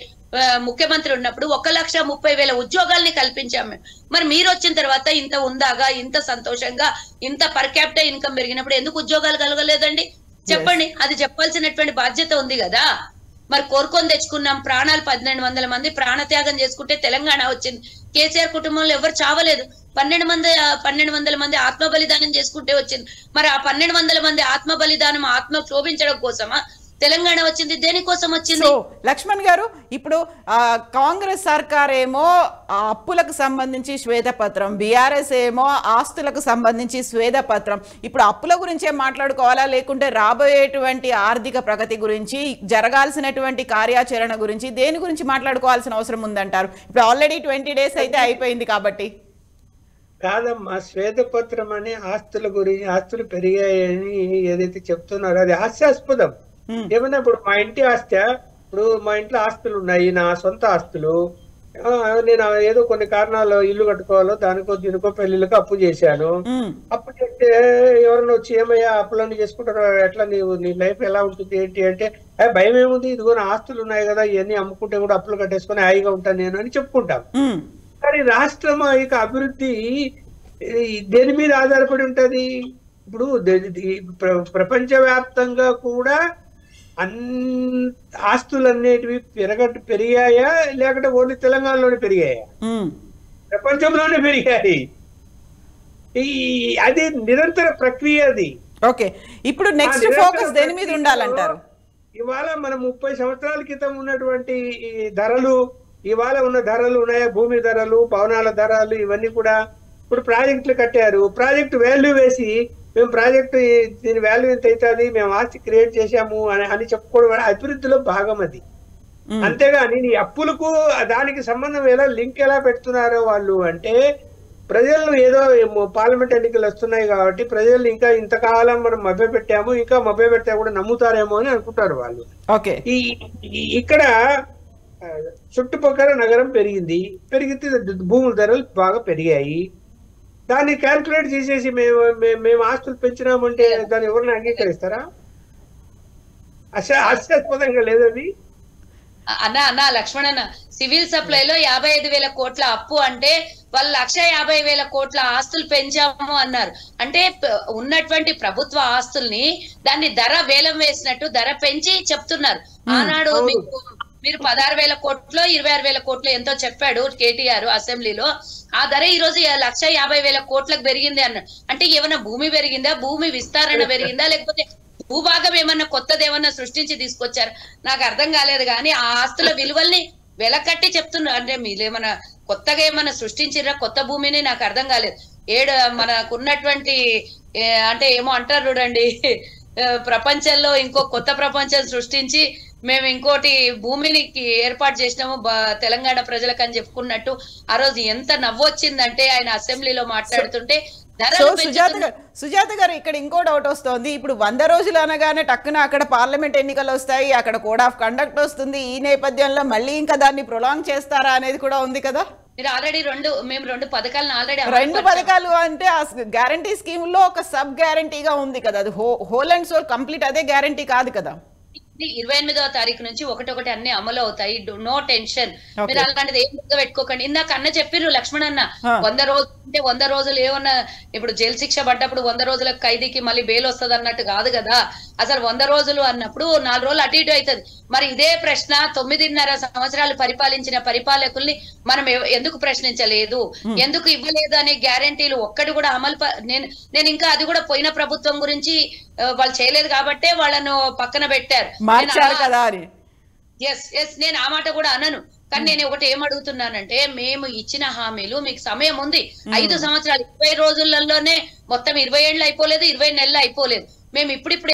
ముఖ్యమంత్రి ఉన్నప్పుడు 1,30,000 ఉద్యోగాల్ని కల్పించాం మేము. మరి మీరు వచ్చిన తర్వాత ఇంత ఉందాగా, ఇంత సంతోషంగా, ఇంత పర్ క్యాపిటల్ ఇన్కమ్ పెరిగినప్పుడు ఎందుకు ఉద్యోగాలు కలగలేదండి? చెప్పండి. అది చెప్పాల్సినటువంటి బాధ్యత ఉంది కదా. మరి కోరుకొని తెచ్చుకున్నాం. ప్రాణాలు 1,200 మంది ప్రాణత్యాగం చేసుకుంటే తెలంగాణ వచ్చింది. కేసీఆర్ కుటుంబంలో ఎవరు చావలేదు. 1,200 మంది ఆత్మ బలిదానం చేసుకుంటే వచ్చింది. మరి ఆ 1,200 మంది ఆత్మ బలిదానం ఆత్మ క్షోభించడం కోసమా తెలంగాణ వచ్చింది? దేనికోసం వచ్చింది? లక్ష్మణ్ గారు, ఇప్పుడు కాంగ్రెస్ సర్కార్ ఏమో అప్పులకు సంబంధించి శ్వేతపత్రం, బీఆర్ఎస్ ఏమో ఆస్తులకు సంబంధించి శ్వేతపత్రం. ఇప్పుడు అప్పుల గురించే మాట్లాడుకోవాలా, లేకుంటే రాబోయేటువంటి ఆర్థిక ప్రగతి గురించి, జరగాల్సినటువంటి కార్యాచరణ గురించి, దేని గురించి మాట్లాడుకోవాల్సిన అవసరం ఉందంటారు? ఇప్పుడు ఆల్రెడీ 20 days అయితే అయిపోయింది కాబట్టి. కాదమ్మా, శ్వేతపత్రం అని ఆస్తుల గురించి, ఆస్తులు పెరిగాయని ఏదైతే చెప్తున్నారో అది హాస్యాస్పదం. ఏమన్నా ఇప్పుడు మా ఇంటి ఆస్తి, ఇప్పుడు మా ఇంట్లో ఆస్తులు ఉన్నాయి, నా సొంత ఆస్తులు. నేను ఏదో కొన్ని కారణాలు ఇల్లు కట్టుకోవాలో దీనికో పెళ్లిళ్ళకో అప్పు చేశాను. అప్పు చేస్తే ఎవరైనా వచ్చి ఏమయ్యా అప్పులన్నీ చేసుకుంటారో, ఎట్లా నీ లైఫ్ ఎలా ఉంటుంది ఏంటి అంటే, భయం ఏముంది, ఇదిగో నా ఆస్తులు ఉన్నాయి కదా, ఇవన్నీ అమ్ముకుంటే కూడా అప్పులు కట్టేసుకుని హాయిగా ఉంటాను నేను అని చెప్పుకుంటాం. కానీ రాష్ట్రం యొక్క అభివృద్ధి దేని మీద ఆధారపడి ఉంటది? ఇప్పుడు ప్రపంచవ్యాప్తంగా కూడా ఆస్తులు అనేటివి పెరిగాయా, లేకపోతే ఓన్లీ తెలంగాణలోనే పెరిగాయా? ప్రపంచంలోనే పెరిగాయి. అది నిరంతర ప్రక్రియ. అది ఓకే. ఇప్పుడు నెక్స్ట్ ఫోకస్ దేని మీద ఉండాలంటారు? ఇవాళ మనం 30 సంవత్సరాల క్రితం ఉన్నటువంటి ధరలు, ఇవాళ ఉన్న ధరలు ఉన్నాయా? భూమి ధరలు, భవనాల ధరలు, ఇవన్నీ కూడా ఇప్పుడు ప్రాజెక్టులు కట్టారు. ప్రాజెక్టు వాల్యూ వేసి మేము ప్రాజెక్టు దీని వాల్యూ ఎంత అవుతుంది, మేము ఆస్తి క్రియేట్ చేశాము అని చెప్పుకోవడం అభివృద్ధిలో భాగం అది. అంతేగాని నీ అప్పులకు దానికి సంబంధం ఎలా లింక్ ఎలా పెడుతున్నారో వాళ్ళు అంటే, ప్రజలను ఏదో పార్లమెంట్ ఎన్నికలు వస్తున్నాయి కాబట్టి ప్రజలు ఇంకా ఇంతకాలం మనం మభ్య పెట్టాము, ఇంకా మభ్య పెడితే కూడా నమ్ముతారేమో అని అనుకుంటారు వాళ్ళు. ఓకే. ఇక్కడ చుట్టుపక్కల నగరం పెరిగితే భూముల ధరలు బాగా పెరిగాయి. దాన్ని క్యాల్కులేట్ చేసేసి మేము ఆస్తులు పెంచినామంటే దాన్ని ఎవరిని అంగీకరిస్తారా? హాస్యాస్పదంగా లేదు అది. అన్నా లక్ష్మణ్, సివిల్ సప్లైలో 55,000 కోట్ల అప్పు అంటే వాళ్ళు 1,50,000 కోట్ల ఆస్తులు పెంచాము అన్నారు. అంటే ఉన్నటువంటి ప్రభుత్వ ఆస్తుల్ని దాన్ని ధర వేలం వేసినట్టు ధర పెంచి చెప్తున్నారు. ఆనాడు మీరు 16,000 కోట్లు 26,000 కోట్లు ఎంతో చెప్పాడు కేటీఆర్ అసెంబ్లీలో. ఆ ధర ఈ రోజు 1,50,000 కోట్లకు పెరిగింది అన్నాడు. అంటే ఏమన్నా భూమి పెరిగిందా, భూమి విస్తరణ పెరిగిందా, లేకపోతే భూభాగం ఏమన్నా కొత్తది ఏమన్నా సృష్టించి తీసుకొచ్చారు? నాకు అర్థం కాలేదు. కానీ ఆ ఆస్తుల విలువల్ని వెలకట్టి చెప్తున్నారు. అంటే మీరేమన్నా కొత్తగా ఏమన్నా సృష్టించిరా కొత్త భూమిని? నాకు అర్థం కాలేదు. మనకున్నటువంటి అంటే ఏమో అంటారు చూడండి, ప్రపంచంలో ఇంకో కొత్త ప్రపంచం సృష్టించి మేము ఇంకోటి భూమిని ఏర్పాటు చేసినాము తెలంగాణ ప్రజలకు అని చెప్పుకున్నట్టు ఆ రోజు ఎంత నవ్వొచ్చిందంటే ఆయన అసెంబ్లీలో మాట్లాడుతుంటే. సుజాత గారు, ఇక్కడ ఇంకో డౌట్ వస్తుంది. ఇప్పుడు 100 రోజులు అనగానే టక్కున అక్కడ పార్లమెంట్ ఎన్నికలు వస్తాయి, అక్కడ కోడ్ ఆఫ్ కండక్ట్ వస్తుంది. ఈ నేపథ్యంలో మళ్ళీ ఇంకా దాన్ని ప్రొలాంగ్ చేస్తారా అనేది కూడా ఉంది కదా. మీరు ఆల్రెడీ మేము రెండు పథకాలను రెండు పథకాలు అంటే ఆ గ్యారంటీ స్కీమ్ లో ఒక సబ్ గ్యారంటీగా ఉంది కదా, అది హోల్ అండ్ సోల్ కంప్లీట్ అదే గ్యారంటీ కాదు కదా. 28వ తారీఖు నుంచి ఒకటొకటి అన్ని అమలు అవుతాయి. No tension. మీరు అలాంటిది ఏం పెట్టుకోకండి. ఇందాక అన్న చెప్పిర్రు లక్ష్మణ్ అన్న, 100 రోజులు అంటే 100 రోజులు ఏమన్నా ఇప్పుడు జైలు శిక్ష పడ్డప్పుడు 100 రోజులకు ఖైదీకి మళ్ళీ బెయిల్ వస్తుంది అన్నట్టు కాదు కదా. అసలు 100 రోజులు అన్నప్పుడు 4 రోజులు అటు ఇటు అవుతుంది. మరి ఇదే ప్రశ్న 9.5 సంవత్సరాలు పరిపాలించిన పరిపాలకుల్ని మనం ఎందుకు ప్రశ్నించలేదు, ఎందుకు ఇవ్వలేదు అనే గ్యారంటీలు ఒక్కటి కూడా అమలు నేను ఇంకా అది కూడా పోయిన ప్రభుత్వం గురించి వాళ్ళు చేయలేదు కాబట్టే వాళ్ళను పక్కన పెట్టారు. నేను ఆ మాట కూడా అనను. కానీ నేను ఒకటి ఏమడుగుతున్నానంటే, మేము ఇచ్చిన హామీలు మీకు సమయం ఉంది. 5 సంవత్సరాలు 20 రోజులలోనే మొత్తం 20 ఏళ్ళు అయిపోలేదు, 20 నెలలు అయిపోలేదు. మేము ఇప్పుడు